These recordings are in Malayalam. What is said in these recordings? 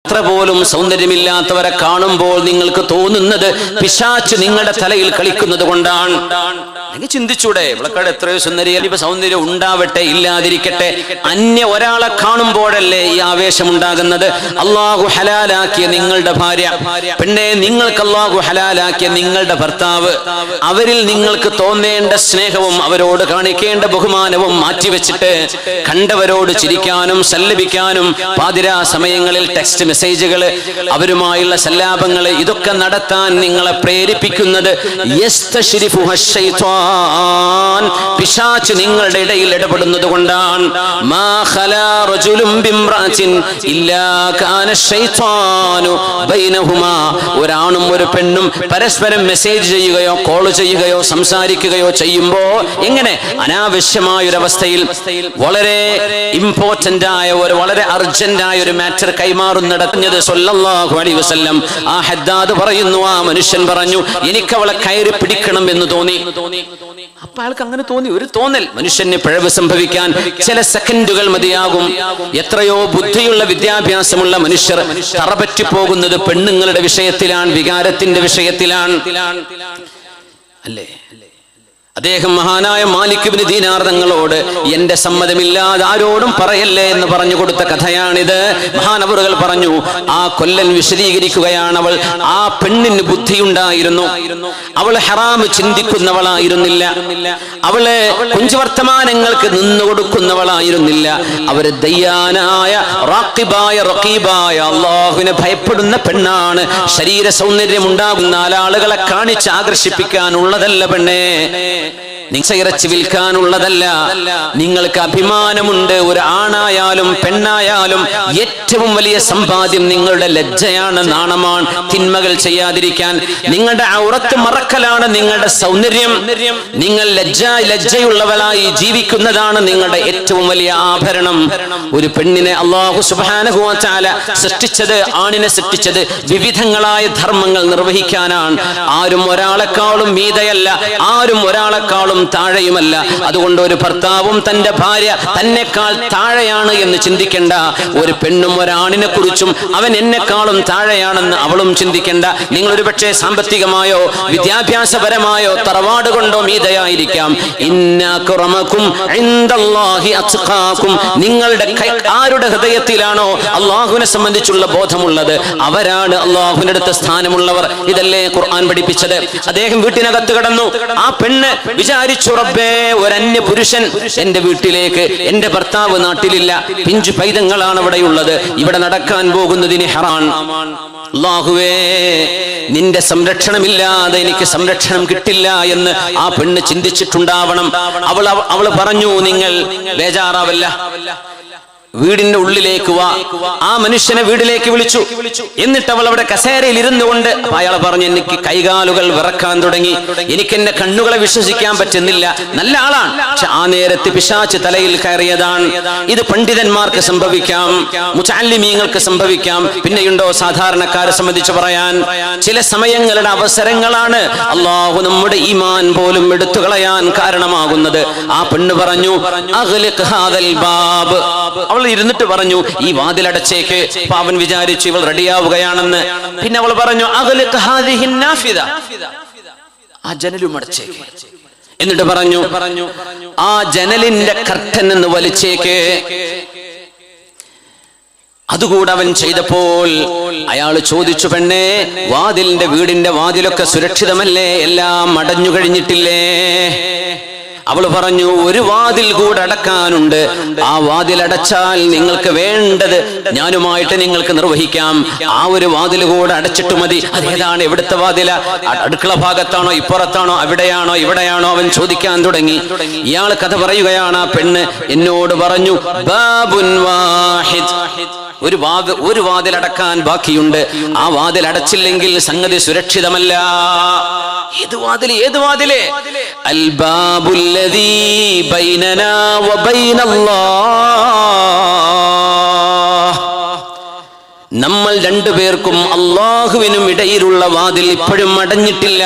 അത്ര പോലും സൗന്ദര്യമില്ലാത്തവരെ കാണുമ്പോൾ നിങ്ങൾക്ക് തോന്നുന്നത് പിശാച് നിങ്ങളുടെ തലയിൽ കളിക്കുന്നത് കൊണ്ടാണ്. എനിക്ക് ചിന്തിച്ചൂടെ, ഇവളക്കാട് എത്രയോ സുന്ദരിയ സൗന്ദര്യം ഉണ്ടാവട്ടെ ഇല്ലാതിരിക്കട്ടെ, അന്യ ഒരാളെ കാണുമ്പോഴല്ലേ ഈ ആവേശം ഉണ്ടാകുന്നത്? അള്ളാഹു ഹലാലാക്കിയ നിങ്ങളുടെ ഭാര്യ, പെണ്ണെ നിങ്ങൾക്ക് അള്ളാഹു ഹലാലാക്കിയ നിങ്ങളുടെ ഭർത്താവ്, അവരിൽ നിങ്ങൾക്ക് തോന്നേണ്ട സ്നേഹവും അവരോട് കാണിക്കേണ്ട ബഹുമാനവും മാറ്റിവെച്ചിട്ട് കണ്ടവരോട് ചിരിക്കാനും സല്ലപിക്കാനും പാതിരാ സമയങ്ങളിൽ ടെക്സ്റ്റ് മെസ്സേജുകൾ, അവരുമായുള്ള സല്ലാപങ്ങൾ, ഇതൊക്കെ നടത്താൻ നിങ്ങളെ പ്രേരിപ്പിക്കുന്നത് പിശാച് നിങ്ങളുടെ ഇടയിൽ ഇടപെടുന്നത് കൊണ്ടാണ്. ഒരാണും ഒരു പെണ്ണും പരസ്പരം മെസ്സേജ് ചെയ്യുകയോ കോൾ ചെയ്യുകയോ സംസാരിക്കുകയോ ചെയ്യുമ്പോ എങ്ങനെ അനാവശ്യമായൊരവസ്ഥയിൽ വളരെ ഇമ്പോർട്ടന്റ് ആയ വളരെ അർജന്റ് ആയ ഒരു മാറ്റർ കൈമാറുന്നിടത്ത് സ്വല്ലല്ലാഹു അലൈഹി വസല്ലം ആ ഹദ്ദാദ് പറയുന്നു, ആ മനുഷ്യൻ പറഞ്ഞു, എനിക്ക് അവളെ കയറി പിടിക്കണം എന്ന് തോന്നി. അപ്പൊ അയാൾക്ക് അങ്ങനെ തോന്നി, ഒരു തോന്നൽ. മനുഷ്യന് പിഴവ് സംഭവിക്കാൻ ചില സെക്കൻഡുകൾ മതിയാകും. എത്രയോ ബുദ്ധിയുള്ള വിദ്യാഭ്യാസമുള്ള മനുഷ്യർ തറപറ്റി പോകുന്നത് പെണ്ണുങ്ങളുടെ വിഷയത്തിലാണ്, വികാരത്തിന്റെ വിഷയത്തിലാണ്, അല്ലേ? അദ്ദേഹം മഹാനായ മാലിക് ഇബ്നു ദീനാർ തങ്ങളോട് എന്റെ സമ്മതമില്ലാതെ ആരോടും പറയല്ലേ എന്ന് പറഞ്ഞു കൊടുത്ത കഥയാണിത്. മഹാനവറുകൾ പറഞ്ഞു, ആ കൊല്ലൻ വിശദീകരിക്കുകയാണ്, അവൾ, ആ പെണ്ണിന് ബുദ്ധിയുണ്ടായിരുന്നു, അവൾ ഹറാമ് ചിന്തിക്കുന്നവളായിരുന്നില്ല, അവള് കുഞ്ചുവർത്തമാനങ്ങൾക്ക് നിന്നുകൊടുക്കുന്നവളായിരുന്നില്ല, അവര് ദയ്യാനായ റഖീബായ അള്ളാഹുവിനെ ഭയപ്പെടുന്ന പെണ്ണാണ്. ശരീര സൗന്ദര്യം ഉണ്ടാകുന്ന നാലാളുകളെ കാണിച്ച് ആകർഷിപ്പിക്കാനുള്ളതല്ല പെണ്ണേ, നിറച്ച് വിൽക്കാനുള്ളതല്ല. നിങ്ങൾക്ക് അഭിമാനമുണ്ട്. ഒരു ആണായാലും പെണ്ണായാലും ഏറ്റവും വലിയ സമ്പാദ്യം നിങ്ങളുടെ ലജ്ജയാണ്, നാണമാണ്. തിന്മകൾ നിങ്ങളുടെ ഔറത്ത് മറക്കലാണ് നിങ്ങളുടെ സൗന്ദര്യം. നിങ്ങൾ ലജ്ജയുള്ളവരായി ജീവിക്കുന്നതാണ് നിങ്ങളുടെ ഏറ്റവും വലിയ ആഭരണം. ഒരു പെണ്ണിനെ അല്ലാഹു സുബ്ഹാനഹു വ തആല സൃഷ്ടിച്ചത്, ആണിനെ സൃഷ്ടിച്ചത് വിവിധങ്ങളായ ധർമ്മങ്ങൾ നിർവഹിക്കാനാണ്. ആരും ഒരാളെക്കാളും മീതയല്ല, ആരും ഒരാളെക്കാളും താഴെയുമല്ല. അതുകൊണ്ട് ഒരു ഭർത്താവും തന്റെ ഭാര്യ തന്നെക്കാൾ താഴെയാണ് എന്ന് ചിന്തിക്കേണ്ട. ഒരു പെണ്ണും ഒരാണിനെ കുറിച്ചും അവൻ എന്നെക്കാളും താഴെയാണെന്ന് അവളും ചിന്തിക്കേണ്ട. നിങ്ങൾ ഒരു പക്ഷേ സാമ്പത്തികമായോ വിദ്യാഭ്യാസപരമായോ തറവാട് കൊണ്ടോ മീതയായിരിക്കാം. നിങ്ങളുടെ ആരുടെ ഹൃദയത്തിലാണോ അള്ളാഹുവിനെ സംബന്ധിച്ചുള്ള ബോധമുള്ളത്, അവരാണ് അള്ളാഹുവിന്റെ അടുത്ത സ്ഥാനമുള്ളവർ. ഇതല്ലേ ഖുർആൻ പഠിപ്പിച്ചത്. അദ്ദേഹം വീട്ടിനകത്ത് കടന്നു. ആ പെണ്ണ് വിചാരിച്ചു, റബ്ബേ, ഒരന്യ പുരുഷൻ എന്റെ വീട്ടിലേക്ക്, എന്റെ ഭർത്താവ് നാട്ടിലില്ല, പിഞ്ചു പൈതങ്ങളാണ് ഇവിടെയുള്ളത്, ഇവിടെ നടക്കാൻ പോകുന്നതിന് ഹറാൻ. അല്ലാഹുവേ, നിന്റെ സംരക്ഷണമില്ലാതെ എനിക്ക് സംരക്ഷണം കിട്ടില്ല എന്ന് ആ പെണ്ണ് ചിന്തിച്ചിട്ടുണ്ടാവണം. അവൾ പറഞ്ഞു, നിങ്ങൾ ബേജാറാവല്ല, വീടിന്റെ ഉള്ളിലേക്ക് വാ. ആ മനുഷ്യനെ വീട്ടിലേക്ക് വിളിച്ചു. എന്നിട്ട് അവൾ അവിടെ കസേരയിൽ ഇരുന്നു കൊണ്ട് അയാൾ പറഞ്ഞു, എനിക്ക് കൈകാലുകൾ വിറക്കാൻ തുടങ്ങി, എനിക്ക് എന്റെ കണ്ണുകളെ വിശ്വസിക്കാൻ പറ്റുന്നില്ല. നല്ല ആളാണ്, പക്ഷെ ആ നേരത്ത് പിശാച് തലയിൽ കയറിയതാണ്. ഇത് പണ്ഡിതന്മാർക്ക് സംഭവിക്കാം, മുതഅല്ലിമീങ്ങൾക്ക് സംഭവിക്കാം, പിന്നെയുണ്ടോ സാധാരണക്കാരെ സംബന്ധിച്ച് പറയാൻ. ചില സമയങ്ങളുടെ അവസരങ്ങളാണ് അല്ലാഹു നമ്മുടെ ഈമാൻ പോലും എടുത്തു കളയാൻ കാരണമാകുന്നത്. ആ പെണ്ണ് പറഞ്ഞു, അഗ്ലിഖ് ഹാദൽ ബാബ്. അവൾ ഇരുന്നിട്ട് പറഞ്ഞു, ഈ വാതിലടച്ചേക്ക്. അപ്പൊ അവൻ വിചാരിച്ചു ഇവൾ റെഡിയാവുകയാണെന്ന്. പിന്നെ അവൾ പറഞ്ഞു, അഗ്ലിഖ് ഹാദിഹിൻ നാഫിദ, ആ ജനലും അടച്ചേക്ക്. എന്നിട്ട് പറഞ്ഞു, ആ ജനലിന്റെ കർട്ടൻ എന്ന് വലിച്ചേക്ക്. അതുകൂടെ അവൻ ചെയ്തപ്പോൾ അയാൾ ചോദിച്ചു, പെണ്ണേ, വീടിന്റെ വാതിലൊക്കെ സുരക്ഷിതമല്ലേ? എല്ലാം അടഞ്ഞു കഴിഞ്ഞിട്ടില്ലേ? അവൾ പറഞ്ഞു, ഒരു വാതിൽ കൂടെ അടക്കാനുണ്ട്. ആ വാതിൽ അടച്ചാൽ നിങ്ങൾക്ക് വേണ്ടത് ഞാനുമായിട്ട് നിങ്ങൾക്ക് നിർവഹിക്കാം. ആ ഒരു വാതിൽ കൂടെ അടച്ചിട്ട് മതി. അതേതാണ്? എവിടുത്തെ വാതില? അടുക്കള ഭാഗത്താണോ, ഇപ്പുറത്താണോ, അവിടെയാണോ, ഇവിടെയാണോ? അവൻ ചോദിക്കാൻ തുടങ്ങി. ഇയാൾ കഥ പറയുകയാണ്. ആ പെണ്ണ് എന്നോട് പറഞ്ഞു, ബാബുൻ വാഹിദ്, ഒരു വാതിൽ അടക്കാൻ ബാക്കിയുണ്ട്. ആ വാതിൽ അടച്ചില്ലെങ്കിൽ സംഗതി സുരക്ഷിതമല്ല. ഏത് വാതില്? അൽ ബാബുല്ലദീ ബൈനനാ വ ബൈനല്ലാഹ്, നമ്മൾ രണ്ടുപേർക്കും അള്ളാഹുവിനും ഇടയിലുള്ള വാതിൽ ഇപ്പോഴും അടഞ്ഞിട്ടില്ല,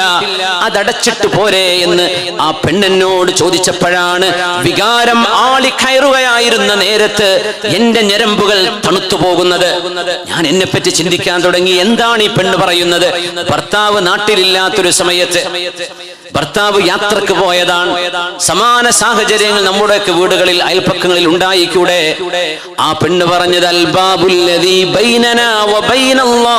അതടച്ചിട്ട് പോരെ എന്ന് ആ പെണ്ണെന്നോട് ചോദിച്ചപ്പോഴാണ് വികാരം ആളിക്കയറുകയായിരുന്ന നേരത്ത് എന്റെ ഞരമ്പുകൾ തണുത്തു പോകുന്നത്. ഞാൻ എന്നെ പറ്റി ചിന്തിക്കാൻ തുടങ്ങി. എന്താണ് ഈ പെണ്ണ് പറയുന്നത്? ഭർത്താവ് നാട്ടിലില്ലാത്തൊരു സമയത്ത് ഭർത്താവ് യാത്രക്ക് പോയതാണ്. സമാന സാഹചര്യങ്ങൾ നമ്മുടെയൊക്കെ വീടുകളിൽ അയൽപ്പക്കങ്ങളിൽ ഉണ്ടായിക്കൂടെ? ആ പെണ്ണ് പറഞ്ഞത് അൽബാബുല്ലദീ ബൈനനാ വ ബൈനല്ലാഹ്,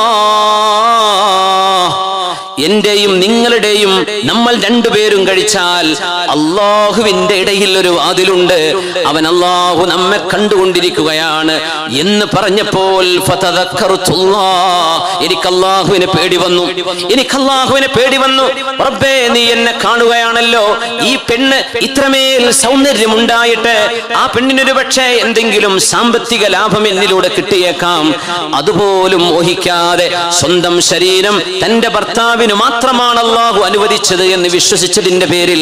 എന്റെയും നിങ്ങളുടെയും നമ്മൾ രണ്ടുപേരും കഴിച്ചാൽ അള്ളാഹുവിന്റെ ഇടയിൽ ഒരു വാതിലുണ്ട്, അവൻ അള്ളാഹു നമ്മെ കണ്ടുകൊണ്ടിരിക്കുകയാണ് എന്ന് പറഞ്ഞപ്പോൾ എനിക്ക് അള്ളാഹുവിനെ പേടി വന്നു. റബ്ബേ, നീ എന്നെ കാണുകയാണല്ലോ. ഈ പെണ്ണ് ഇത്രമേൽ സൗന്ദര്യമുണ്ടായിട്ട് ആ പെണ്ണിനൊരു പക്ഷേ എന്തെങ്കിലും സാമ്പത്തിക ലാഭം എന്നിലൂടെ കിട്ടിയേക്കാം. അതുപോലും മോഹിക്കാതെ സ്വന്തം ശരീരം തന്റെ ഭർത്താവിന് മാത്രമാണ് അള്ളാഹു അനുവദിച്ചത് എന്ന് വിശ്വസിച്ചതിന്റെ പേരിൽ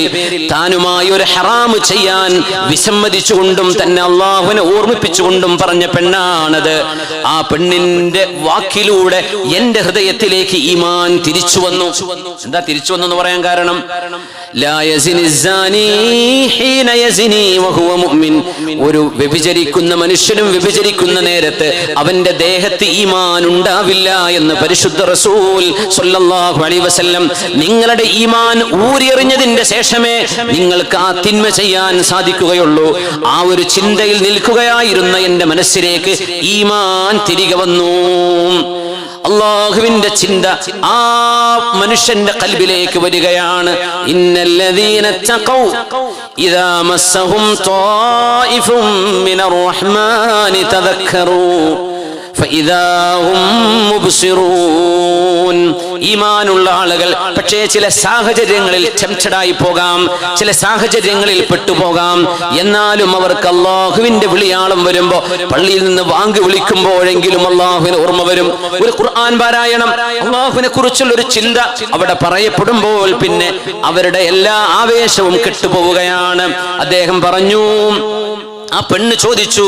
താനുമായി ഒരു ഹറാമ് ചെയ്യാൻ വിസമ്മതിച്ചുകൊണ്ടും തന്നെ അള്ളാഹുവിനെ ഓർമ്മിപ്പിച്ചുകൊണ്ടും പറഞ്ഞ പെണ്ണാണത്. ആ പെണ്ണിന്റെ വാക്കിലൂടെ എന്റെ ഹൃദയത്തിലേക്ക് ഈമാൻ തിരിച്ചു വന്നു. എന്താ തിരിച്ചു വന്നെന്ന് പറയാൻ കാരണം? ലാ യസിനി സാനി ഹീന യസിനി വഹുവ മുഅ്മിൻ, ഒരു വ്യഭിചരിക്കുന്ന മനുഷ്യനും വ്യഭിചരിക്കുന്ന നേരത്ത് അവന്റെ ദേഹത്ത് ഈമാൻ ഉണ്ടാവില്ല എന്ന് പരിശുദ്ധ റസൂൽ സ്വല്ലല്ലാഹു അലൈഹി വസല്ലം. നിങ്ങളുടെ ഈമാൻ ഊരിയെറിഞ്ഞതിന്റെ ശേഷമേ നിങ്ങൾക്ക് ആ തിന്മ ചെയ്യാൻ സാധിക്കുകയുള്ളൂ. ആ ഒരു ചിന്തയിൽ നിൽക്കുകയായിരുന്ന എന്റെ മനസ്സിലേക്ക് ഈമാൻ തിരികെ വന്നു. അള്ളാഹുവിന്റെ ചിന്ത ആ മനുഷ്യന്റെ ഖൽബിലേക്ക് വരികയാണ്. ഇന്നല്ലദീന തഖൗ ഇദാ മസ്സഹും ത്വായിഫും മിനർ റഹ്മാനി തദക്കറൂ ഫഇദാ ഹും മുബ്സിറൂൻ. ഈമാനുള്ള ആളുകൾ പക്ഷേ ചില സാഹചര്യങ്ങളിൽ ടെംപ്റ്റഡായി പോകാം, ചില സാഹചര്യങ്ങളിൽ പെട്ടുപോകാം. എന്നാലും അവർക്ക് അള്ളാഹുവിന്റെ വിളിയാളം വരുമ്പോ, പള്ളിയിൽ നിന്ന് വാങ്ക് വിളിക്കുമ്പോഴെങ്കിലും അള്ളാഹുവിന് ഓർമ്മ വരും. ഒരു ഖുർആൻ പാരായണം, അള്ളാഹുവിനെ കുറിച്ചുള്ള ഒരു ചിന്ത അവിടെ പറയപ്പെടുമ്പോൾ പിന്നെ അവരുടെ എല്ലാ ആവേശവും കെട്ടുപോവുകയാണ്. അദ്ദേഹം പറഞ്ഞു, ആ പെണ്ണ് ചോദിച്ചു,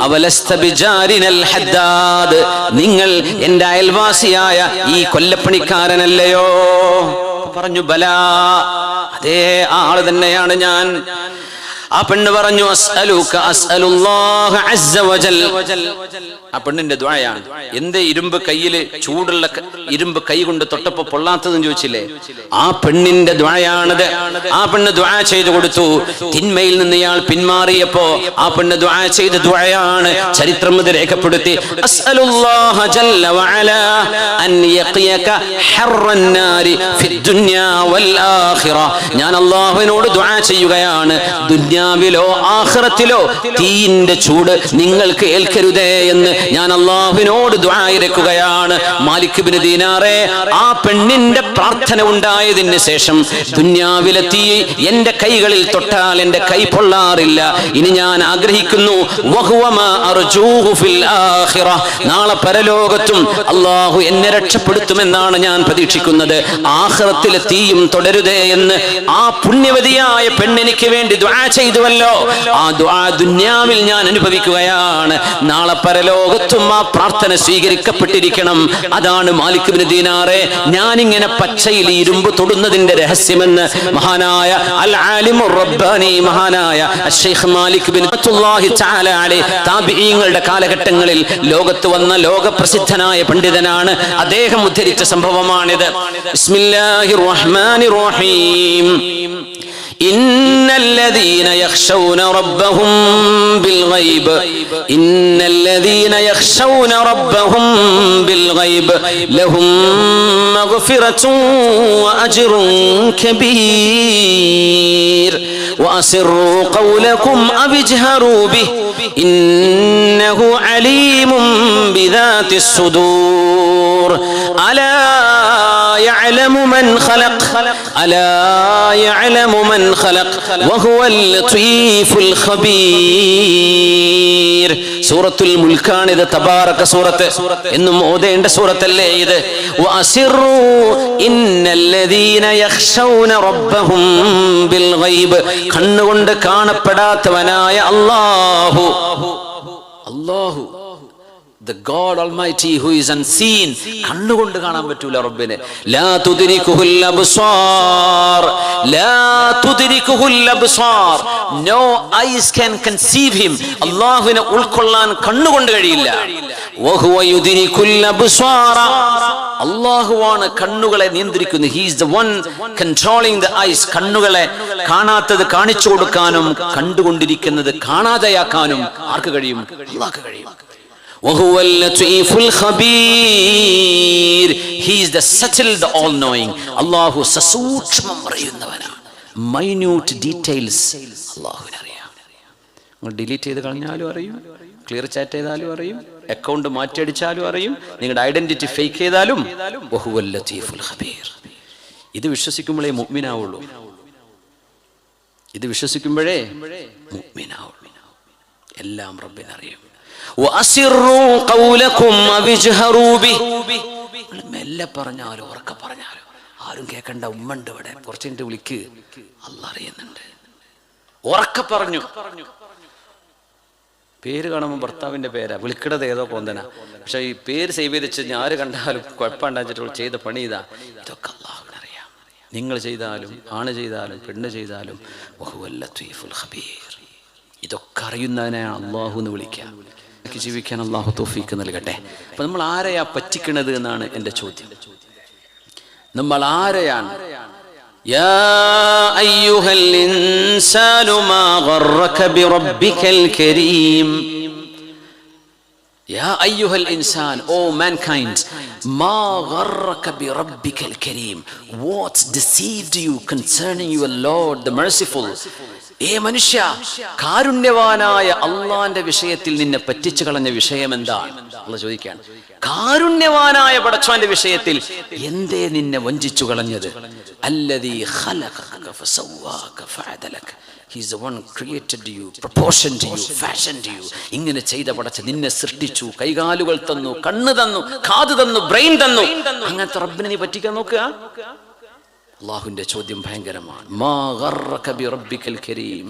അവലസ്ത ബിജാരിനൽ ഹദ്ദാദ്, നിങ്ങൾ എന്റെ അയൽവാസിയായ ഈ കൊല്ലപ്പണിക്കാരനല്ലയോ? പറഞ്ഞു, ബലാ, അതേ ആള് തന്നെയാണ് ഞാൻ. ആ പെണ്ണ് പറഞ്ഞു, അസ്അലുക അസ്അലുല്ലാഹ അസ്സ വജൽ. ആ പെണ്ണിന്റെ ദുആയാണ്. എന്തേ ഇരുമ്പ് കയ്യില്, ചൂടുള്ള ഇരുമ്പ് കൈ കൊണ്ട് തൊട്ടപ്പോ പൊള്ളാത്തതെന്ന് ചോദിച്ചില്ലേ? ആ പെണ്ണിന്റെ ദുആയാണത്. ആ പെണ്ണ് ദുആ ചെയ്തു കൊടുത്തു. തിന്മയിൽ നിന്ന് ഇയാൾ പിന്മാറിയപ്പോ ആ പെണ്ണ് ദുആ ചെയ്ത ദുആയാണ് ചരിത്രം ഇത് രേഖപ്പെടുത്തി. അസ്അലുല്ലാഹ ജല്ല വഅലാ അൻ യഖിയക ഹർറൻ നാരി ഫിദ്ദുനിയാ വൽ ആഖിറ. ഞാൻ അല്ലാഹുവിനോട് ദുആ ചെയ്യുകയാണ്, ദുനിയാവിലോ ആഖിറത്തിലോ തീയിന്റെ ചൂട് നിങ്ങൾക്ക് ഏൽക്കരുതേ എന്ന് ഞാൻ അള്ളാഹുവിനോട് ദുആ ഇരക്കുകയാണ്. മാലിക് ഇബ്നു ദീനാറേ, ആ പെണ്ണിന്റെ പ്രാർത്ഥന ഉണ്ടായതിന് ശേഷം ദുനിയാവിലെ തീ എന്റെ കൈകളിൽ തൊട്ടാൽ എന്റെ കൈ പൊള്ളാറില്ല. ഇനി ഞാൻ ആഗ്രഹിക്കുന്നു, വഹുവ മാ അർജൂഹു ഫിൽ ആഖിറ, നാളെ പരലോകത്തും അള്ളാഹു എന്നെ രക്ഷപ്പെടുത്തുമെന്നാണ് ഞാൻ പ്രതീക്ഷിക്കുന്നത്. ആഖിറത്തിലെ തീയും തുടരുതേ എന്ന് ആ പുണ്യവതിയായ പെണ്ണെനിക്ക് വേണ്ടി ദുആ ചെയ്തുവല്ലോ. ആ ദുആ ദുനിയാവിൽ ഞാൻ അനുഭവിക്കുകയാണ്. നാളെ പരലോകത്തും ആ പ്രാർത്ഥന സ്വീകരിക്കപ്പെട്ടിരിക്കണം. അതാണ് മാലിക് ഇബ്നു ദീനാറേ ഞാനിങ്ങനെ പച്ചയിൽ ഇരുമ്പ് തൊടുന്നതിന്റെ രഹസ്യമെന്ന് മഹാനായ അൽ ആലിമുർ റബ്ബാനി, മഹാനായ ശൈഖ് മാലിക് ബിൻ റഹ്മത്തുള്ളാഹി തആല അലൈഹി, താബിഈങ്ങളുടെ കാലഘട്ടങ്ങളിൽ ലോകത്ത് വന്ന ലോകപ്രസിദ്ധനായ പണ്ഡിതനാണ്. അദ്ദേഹം ഉദ്ധരിച്ച സംഭവമാണിത്. ബിസ്മില്ലാഹിർ റഹ്മാനിർ റഹീം. إن الذين يخشون ربهم بالغيب إن الذين يخشون ربهم بالغيب لهم مغفرة وأجر كبير وأسروا قولكم أو اجهروا به إنه عليم بذات الصدور ألا يعلم من خلق ألا يعلم من خلق وهو اللطيف الخبير. സൂറത്തുൽ മുൽക്കാണ് ഇത്. തബാറക സൂറത്ത് എന്നും ഓതേണ്ട സൂറത്തല്ലേ ഇത്. വഅസിറു ഇന്നല്ലദീന യഖ്ശൗന റബ്ബഹും ബിൽ ഗൈബ്, കണ്ണുകൊണ്ട് കാണപ്പെടാത്തവനായ അല്ലാഹു The God Almighty who is unseen. കണ്ണുകൊണ്ട് കാണാൻ പറ്റൂല റബ്ബിനെ. ലാ തുദ്രികുഹുൽ അബ്സാർ, ലാ തുദ്രികുഹുൽ Absar. No eyes can conceive him. അല്ലാഹുവിനെ ഉൾക്കൊള്ളാൻ കണ്ണുകൊണ്ട് കഴിയില്ല. വഹുവ യുദ്രികുൽ അബ്സാർ. അല്ലാഹുവാണ് കണ്ണുകളെ നിയന്ത്രിക്കുന്നത്. He is the one controlling the eyes. കണ്ണുകളെ കാണാത്തത് കാണിച്ചു കൊടുക്കാനും കണ്ടുകൊണ്ടിരിക്കുന്നത് കാണാതെയാക്കാനും ആർക്ക് കഴിയും? അല്ലാഹുവിന് കഴിയും. وهو اللطيف الخبير. He is the subtle, the all-knowing. അല്ലാഹു സസൂക്ഷ്മം അറിയുന്നവനാണ്. മൈന്യൂട്ട് ഡീറ്റെയിൽസ് അല്ലാഹുവിന് അറിയാം. നിങ്ങൾ ഡിലീറ്റ് ചെയ്ത് കളഞ്ഞാലും അറിയും, ക്ലിയർ ചാറ്റ് ചെയ്താലും അറിയും, അക്കൗണ്ട് മാറ്റിയടിച്ചാലും അറിയും, നിങ്ങളുടെ ഐഡന്റിറ്റി ഫേക്ക് ചെയ്താലും. വഹുവ ലത്തീഫുൽ ഖബീർ. ഇത് വിശ്വസിക്കുമ്പോഴേ മുഅ്മിനാവുള്ളൂ. ഇത് വിശ്വസിക്കുമ്പോഴേ മുഅ്മിനാവുള്ളൂ. എല്ലാം റബ്ബിനറിയും. മെല്ലെ പറഞ്ഞാലും ഉറക്കെ പറഞ്ഞാലും ആരും കേൾക്കണ്ട. ഉമ്മണ്ട് ഇവിടെ, കുറച്ച് കഴിഞ്ഞിട്ട് വിളിക്ക്, അല്ലാഹ് അറിയുന്നുണ്ട്. ഉറക്കെ പറഞ്ഞു. പേര് കാണുമ്പോൾ ഭർത്താവിന്റെ പേരാ, വിളിക്കണത് ഏതോ കോന്തന. പക്ഷെ ഈ പേര് സേവ് ചെയ്ത് വെച്ച് ആര് കണ്ടാലും കുഴപ്പമുണ്ടാച്ചിട്ട് ചെയ്ത പണി ഇതാ. ഇതൊക്കെ അല്ലാഹുവിനറിയാം. നിങ്ങൾ ചെയ്താലും ആണ് ചെയ്താലും പെണ്ണ് ചെയ്താലും വഹുവൽ ലത്തീഫുൽ ഖബീർ. ഇതൊക്കെ അറിയുന്നതിനെയാണ് അല്ലാഹു എന്ന് വിളിക്കുക. ജീവിക്കാൻ അല്ലാഹു തൗഫീഖ് നൽകട്ടെ. അപ്പൊ നമ്മൾ ആരെയാ പറ്റിക്കണത് എന്നാണ് എൻ്റെ ചോദ്യം. നമ്മൾ ആരെയാണ്? യാ അയ്യുഹൽ ഇൻസാനു മാ ഗർറക ബിറബ്ബികൽ കരീം. യാ അയ്യുഹൽ ഇൻസാൻ, ഓ mankind, മാ ഗർറക ബിറബ്ബികൽ Kareem. What deceived you concerning your Lord the merciful? ഏ മനുഷ്യ, കാരുണ്യവാനായ അള്ളാന്റെ വിഷയത്തിൽ നിന്നെ പറ്റിച്ചു കളഞ്ഞ വിഷയം എന്താണ്? അള്ളാഹ് ചോദിക്കുകയാണ്. കാരുണ്യവാനായ പടച്ചവന്റെ വിഷയത്തിൽ എന്തേ നിന്നെ വഞ്ചിച്ചു കളഞ്ഞത്? അല്ലദീ ഖലഖക ഫസവ്വാക ഫഅദലക. He is the one created you, proportioned you, fashioned you. ഇങ്ങനെ ചെയ്ത പടച്ച നിന്നെ സൃഷ്ടിച്ചു, കൈകാലുകൾ തന്നു, കണ്ണ് തന്നു, കാത് തന്നു, ബ്രെയിൻ തന്നു. അങ്ങനത്തെ റബ്ബിനെ നീ പറ്റിക്കാൻ നോക്കുക? അല്ലാഹുവിന്റെ ചോദ്യം ഭയങ്കരമാണ്. മാ ഗർറക ബിറബ്ബികൽ കരീം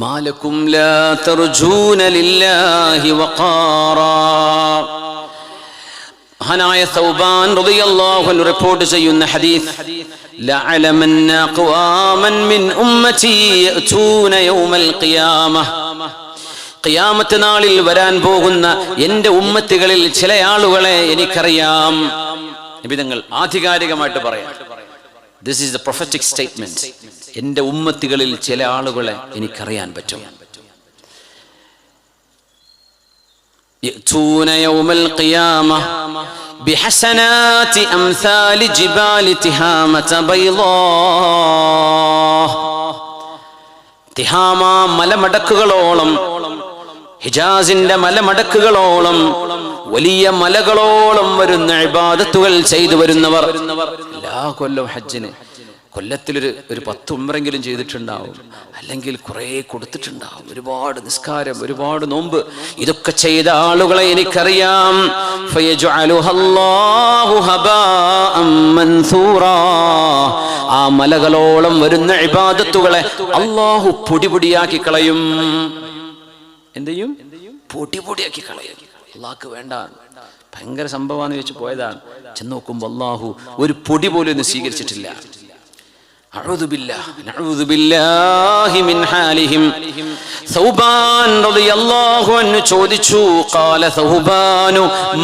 മാലകും ലാ തർജൂന ലില്ലാഹി വഖാറാ. മഹാനായ സൗബാൻ റളിയല്ലാഹു അൻഹു റിപ്പോർട്ട് ചെയ്യുന്ന ഹദീസ്, ലഅലമന്ന അഖ്വാമൻ മിൻ ഉമ്മതി യഅതൂന യൗമൽ ഖിയാമah. ഖിയാമത്ത് നാളിൽ വരാൻ പോകുന്ന എൻ്റെ ഉമ്മത്തികളിൽ ചില ആളുകളെ എനിക്കറിയാം. നിബിതങ്ങൾ ആധികാരികമായിട്ട് പറയാം. This is the prophetic statement. എൻ്റെ ഉമ്മത്തികളിൽ ചില ആളുകളെ എനിക്കറിയാൻ പറ്റും. يأتون يوم القيامة بحسنات أمثال جبال تهامة بيضاء. തിഹാമ മലമടക്കുകളോളം, ഹിജാസിന്റെ മലമടക്കുകളോളം, വലിയ മലകളോളം വരുന്ന ഇബാദത്തുകൾ ചെയ്തു വരുന്നവർ. എല്ലാ കൊല്ലം ഹജ്ജിന് കൊല്ലത്തിലൊരു 10 ഉംറെങ്കിലും ചെയ്തിട്ടുണ്ടാവും, അല്ലെങ്കിൽ കുറെ കൊടുത്തിട്ടുണ്ടാവും. ഒരുപാട് നിസ്കാരം, ഒരുപാട് നോമ്പ്, ഇതൊക്കെ ചെയ്ത ആളുകളെ എനിക്കറിയാം. ഫയജ്അലുഹല്ലാഹു ഹബാഅൻ മൻസൂറാ. ആ മലകളോളം വരുന്ന ഇബാദത്തുകളെ അല്ലാഹു പൊടിപൊടിയാക്കി കളയും. എന്ത് ചെയ്യും? പൊടിപൊടിയാക്കി കളയും. അല്ലാഹുക്ക് വേണ്ട, ഭയങ്കര സംഭവമാണെന്ന് വെച്ച് പോയതാണ്. ചെന്ന് നോക്കുമ്പോൾ അല്ലാഹു ഒരു പൊടി പോലും ഇന്ന് സ്വീകരിച്ചിട്ടില്ല. അഊദു ബില്ലാഹ്, നഊദു ബില്ലാഹി മിൻ ഹാലിഹിം. സൗബാൻ റളിയല്ലാഹു അൻഹു ചോദിച്ചു, ഖാല സൗബാനു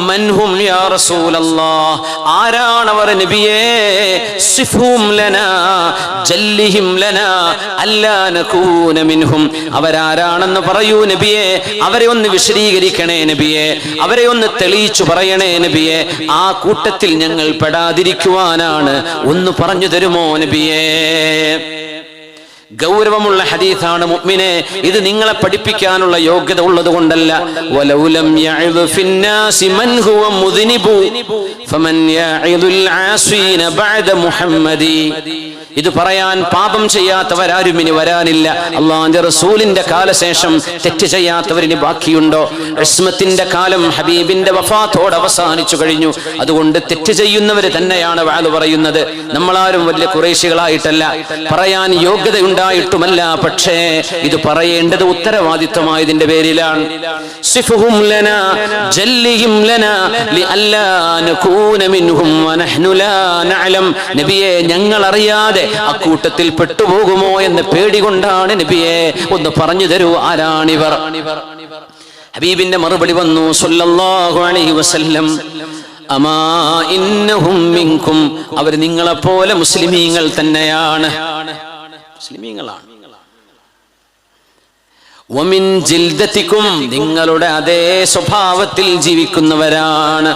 മൻ ഹും യാ റസൂലല്ലാഹ്. ആരാണവർ നബിയേ? സിഫ്ഹും ലനാ ജല്ലിഹിം ലനാ അല്ലാ നകൂന മിൻഹും. അവരാരാണെന്ന് പറയൂ നബിയേ, അവരെ ഒന്ന് വിശദീകരിക്കണേ നബിയേ, അവരെ ഒന്ന് തെളിയിച്ചു പറയണേ നബിയേ. ആ കൂട്ടത്തിൽ ഞങ്ങൾ പെടാതിരിക്കുവാനാണ്, ഒന്ന് പറഞ്ഞു തരുമോ നബിയേ? ഗൗരവമുള്ള ഹദീസാണ് മുഅ്മിനെ. ഇത് നിങ്ങളെ പഠിപ്പിക്കാനുള്ള യോഗ്യത ഉള്ളത് കൊണ്ടല്ല. വലൗലം യഅദു ഫിന്നാസി മൻ ഹുവ മുദ്നിബു ഫമൻ യഅദുൽ ആസീന ബഅദ മുഹമ്മദി. ഇത് പറയാൻ പാപം ചെയ്യാത്തവരാരും ഇനി വരാനില്ല. അള്ളാഹുവിന്റെ റസൂലിന്റെ കാലശേഷം തെറ്റ് ചെയ്യാത്തവരിനി ബാക്കിയുണ്ടോ? ഇസ്മത്തിന്റെ കാലം ഹബീബിന്റെ വഫാത്തോട് അവസാനിച്ചു കഴിഞ്ഞു. അതുകൊണ്ട് തെറ്റ് ചെയ്യുന്നവര് തന്നെയാണ് വഅദ് പറയുന്നത്. നമ്മളാരും വലിയ ഖുറൈശികളായിട്ടല്ല, പറയാൻ യോഗ്യതയുണ്ടായിട്ടുമല്ല. പക്ഷേ ഇത് പറയേണ്ടത് ഉത്തരവാദിത്വമായതിന്റെ പേരിലാണ്. സിഫുഹും ലനാ ജല്ലിഹിം ലനാ ലിഅല്ലാ നകൂന മിൻഹും വനഹ്നു ലാ നഅലം. നബിയെ, ഞങ്ങൾ അറിയാതെ അക്കൂട്ടത്തിൽ പെട്ടുപോകുമോ എന്ന പേടി കൊണ്ടാണ് നബിയെ ഒന്ന് പറഞ്ഞു തരൂ, ആരാണിവർ? ഹബീബിന്റെ മറുപടി വന്നു സല്ലല്ലാഹു അലൈഹി വസല്ലം, അമാ ഇന്നഹും മിൻകും, അവർ നിങ്ങളെപ്പോലെ മുസ്ലിമീങ്ങൾ തന്നെയാണ്, മുസ്ലിമീങ്ങളാണ്. വമിൻ ജിൽദതികും, നിങ്ങളുടെ അതേ സ്വഭാവത്തിൽ ജീവിക്കുന്നവരാണ്.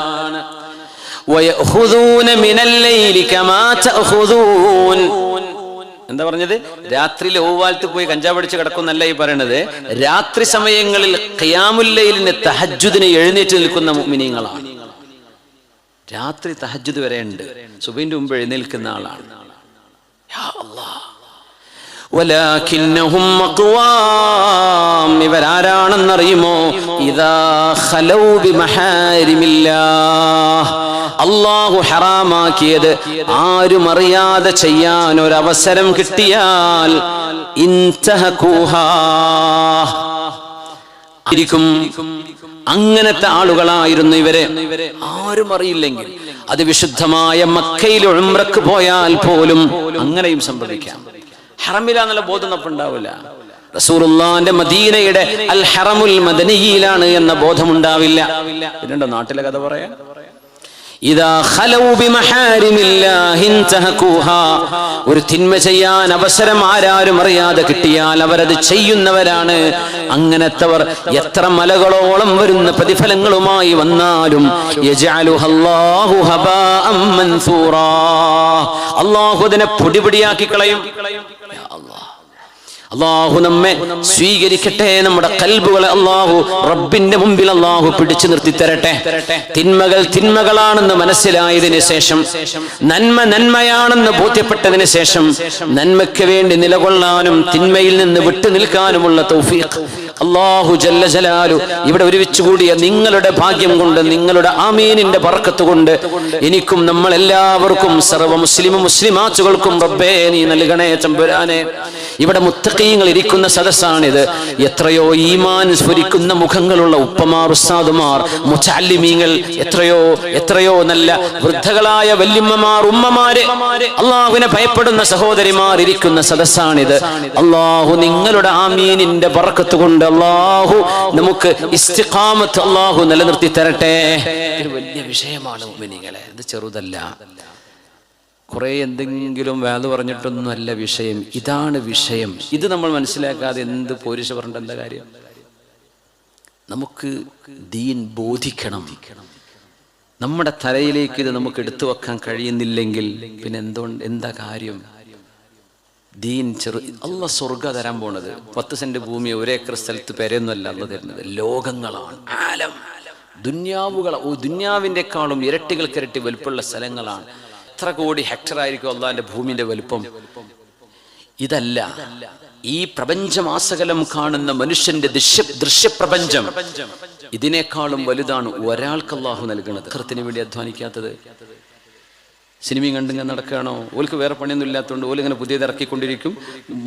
വയഖുദൂന മിനൽ ലൈലി കമാ തഅഖുദൂൻ. എന്താ പറഞ്ഞത്? രാത്രിയിൽ ഓവാലത്ത് പോയി കഞ്ചാവ് അടിച്ച് കിടക്കുന്നല്ല ഈ പറയണത്. രാത്രി സമയങ്ങളിൽ ഖിയാമുൽ ലൈലിന് തഹജ്ജുദിന് എഴുന്നേറ്റ് നിൽക്കുന്ന മുഅ്മിനീങ്ങളാണ്. രാത്രി തഹജ്ജുദ് വരെ ഉണ്ട്, സുബഹിന്റെ മുമ്പ് എഴുന്നേൽക്കുന്ന ആളാണ്. യാ അല്ലാഹ്. വലാകിന്നഹും അഖ്വാം, ഇവരാരാണെന്നറിയുമോ? ഇദാ ഖലൗ ബിമഹാരിമില്ലാഹ്, അല്ലാഹു ഹറാമാക്കിയത് ആരും അറിയാതെ ചെയ്യാൻ ഒരവസരം കിട്ടിയാൽ ഇൻതഹകൂഹാ, അങ്ങനത്തെ ആളുകളായിരുന്നു ഇവരെ. ആരും അറിയില്ലെങ്കിൽ അത് വിശുദ്ധമായ മക്കയിൽ ഉംറക്ക് പോയാൽ പോലും അങ്ങനെയും സംഭവിക്കാം. ഹറമിലാന്നുള്ള ബോധം ഉണ്ടാവില്ല. റസൂലുള്ളാഹിന്റെ മദീനയുടെ അൽ ഹറമുൽ മദനിയിലാണ് എന്ന ബോധം ഉണ്ടാവില്ല. ഇതിന്റെ നാട്ടിലെ കഥ പറയാം. ഇദാ ഖലൗ ബിമഹാരിമില്ലാഹി ഇൻതഹകൂഹാ, ഒരു തിന്മ ചെയ്യാൻ അവസരം ആരാരും അറിയാതെ കിട്ടിയാൽ അവരത് ചെയ്യുന്നവരാണ്. അങ്ങനത്തവർ എത്ര മലകളോളം വരുന്ന പ്രതിഫലങ്ങളുമായി വന്നാലും യജഅലുഹല്ലാഹു ഹബാഅം മൻസൂറാ, അല്ലാഹു അതിനെ പൊടിപൊടിയാക്കി കളയും. യാ അല്ലാഹ്, അല്ലാഹു നമ്മെ സ്വീകരിക്കട്ടെ. നമ്മുടെ ഖൽബുകളെ അല്ലാഹു റബ്ബിന്റെ മുമ്പിൽ അല്ലാഹു പിടിച്ചു നിർത്തി തരട്ടെ. തിന്മകൾ തിന്മകളാണെന്ന് മനസ്സിലായതിനു ശേഷം, നന്മ നന്മയാണെന്ന് ബോധ്യപ്പെട്ടതിന് ശേഷം നന്മയ്ക്ക് വേണ്ടി നിലകൊള്ളാനും തിന്മയിൽ നിന്ന് വിട്ടു നിൽക്കാനുമുള്ള തൗഫീഖ് അല്ലാഹു ജല്ല ജലാലു ഇവിടെ ഒരുമിച്ച് കൂടിയ നിങ്ങളുടെ ഭാഗ്യം കൊണ്ട്, നിങ്ങളുടെ ആമീനിന്റെ ബർക്കത്ത് കൊണ്ട് എനിക്കും നമ്മളെല്ലാവർക്കും സർവ്വ മുസ്ലിമും മുസ്ലിമാത്തുകൾക്കും റബ്ബേ നീ നൽകണേ തമ്പുരാനെ. ഇവിടെ മുത്തഖീങ്ങൾ ഇരിക്കുന്ന സദസ്സാണിത്. എത്രയോ ഈമാൻ സ്ഫുരിക്കുന്ന മുഖങ്ങളുള്ള ഉപ്പമാർ, ഉസ്താദുമാർ, മുതഅല്ലിമീങ്ങൾ, എത്രയോ നല്ല വൃദ്ധകളായ വല്യമ്മമാർ, ഉമ്മമാര്, അള്ളാഹുവിനെ ഭയപ്പെടുന്ന സഹോദരിമാർ ഇരിക്കുന്ന സദസ്സാണിത്. അള്ളാഹു നിങ്ങളുടെ ആമീനിന്റെ ബർക്കത്ത് കൊണ്ട് അള്ളാഹു നമുക്ക് ഇസ്തിഖാമത്ത് അള്ളാഹു നിലനിർത്തി തരട്ടെ. ഒരു വലിയ വിഷയമാണ് മുഅ്മിനീങ്ങളെ, ഇത് ചെറുതല്ല. കുറെ എന്തെങ്കിലും വേദ പറഞ്ഞിട്ടൊന്നും അല്ല വിഷയം, ഇതാണ് വിഷയം. ഇത് നമ്മൾ മനസ്സിലാക്കാതെ എന്ത് പോരിശ പറഞ്ഞിട്ട് എന്താ കാര്യം? നമുക്ക് ദീൻ ബോധിക്കണം. നമ്മുടെ തലയിലേക്ക് ഇത് നമുക്ക് എടുത്തു വെക്കാൻ കഴിയുന്നില്ലെങ്കിൽ പിന്നെ എന്താ കാര്യം? ദീൻ അള്ള സ്വർഗ തരാൻ പോണത് 10 സെന്റ് ഭൂമി 1 ഏക്കർ സ്ഥലത്ത് പേരൊന്നുമല്ല അള്ള തരുന്നത്, ലോകങ്ങളാണ്, ആലം, ദുന്യാവിൻ്റെക്കാളും ഇരട്ടികൾക്കിരട്ടി വലുപ്പമുള്ള സ്ഥലങ്ങളാണ്. എത്ര കോടി ഹെക്ടർ ആയിരിക്കും അള്ളാന്റെ ഭൂമിന്റെ വലുപ്പം? ഇതല്ല, ഈ പ്രപഞ്ചമാസകലം കാണുന്ന മനുഷ്യന്റെ ദൃശ്യപ്രപഞ്ചം ഇതിനേക്കാളും വലുതാണ് ഒരാൾക്ക് അള്ളാഹു നൽകുന്നത്. ഖർത്തിന് വേണ്ടി അധ്വാനിക്കാത്തത്, സിനിമയും കണ്ടിങ്ങനെ നടക്കുകയാണോ? ഓൾക്ക് വേറെ പണിയൊന്നും ഇല്ലാത്തതുകൊണ്ട് ഓലിങ്ങനെ പുതിയത് ഇറക്കിക്കൊണ്ടിരിക്കും,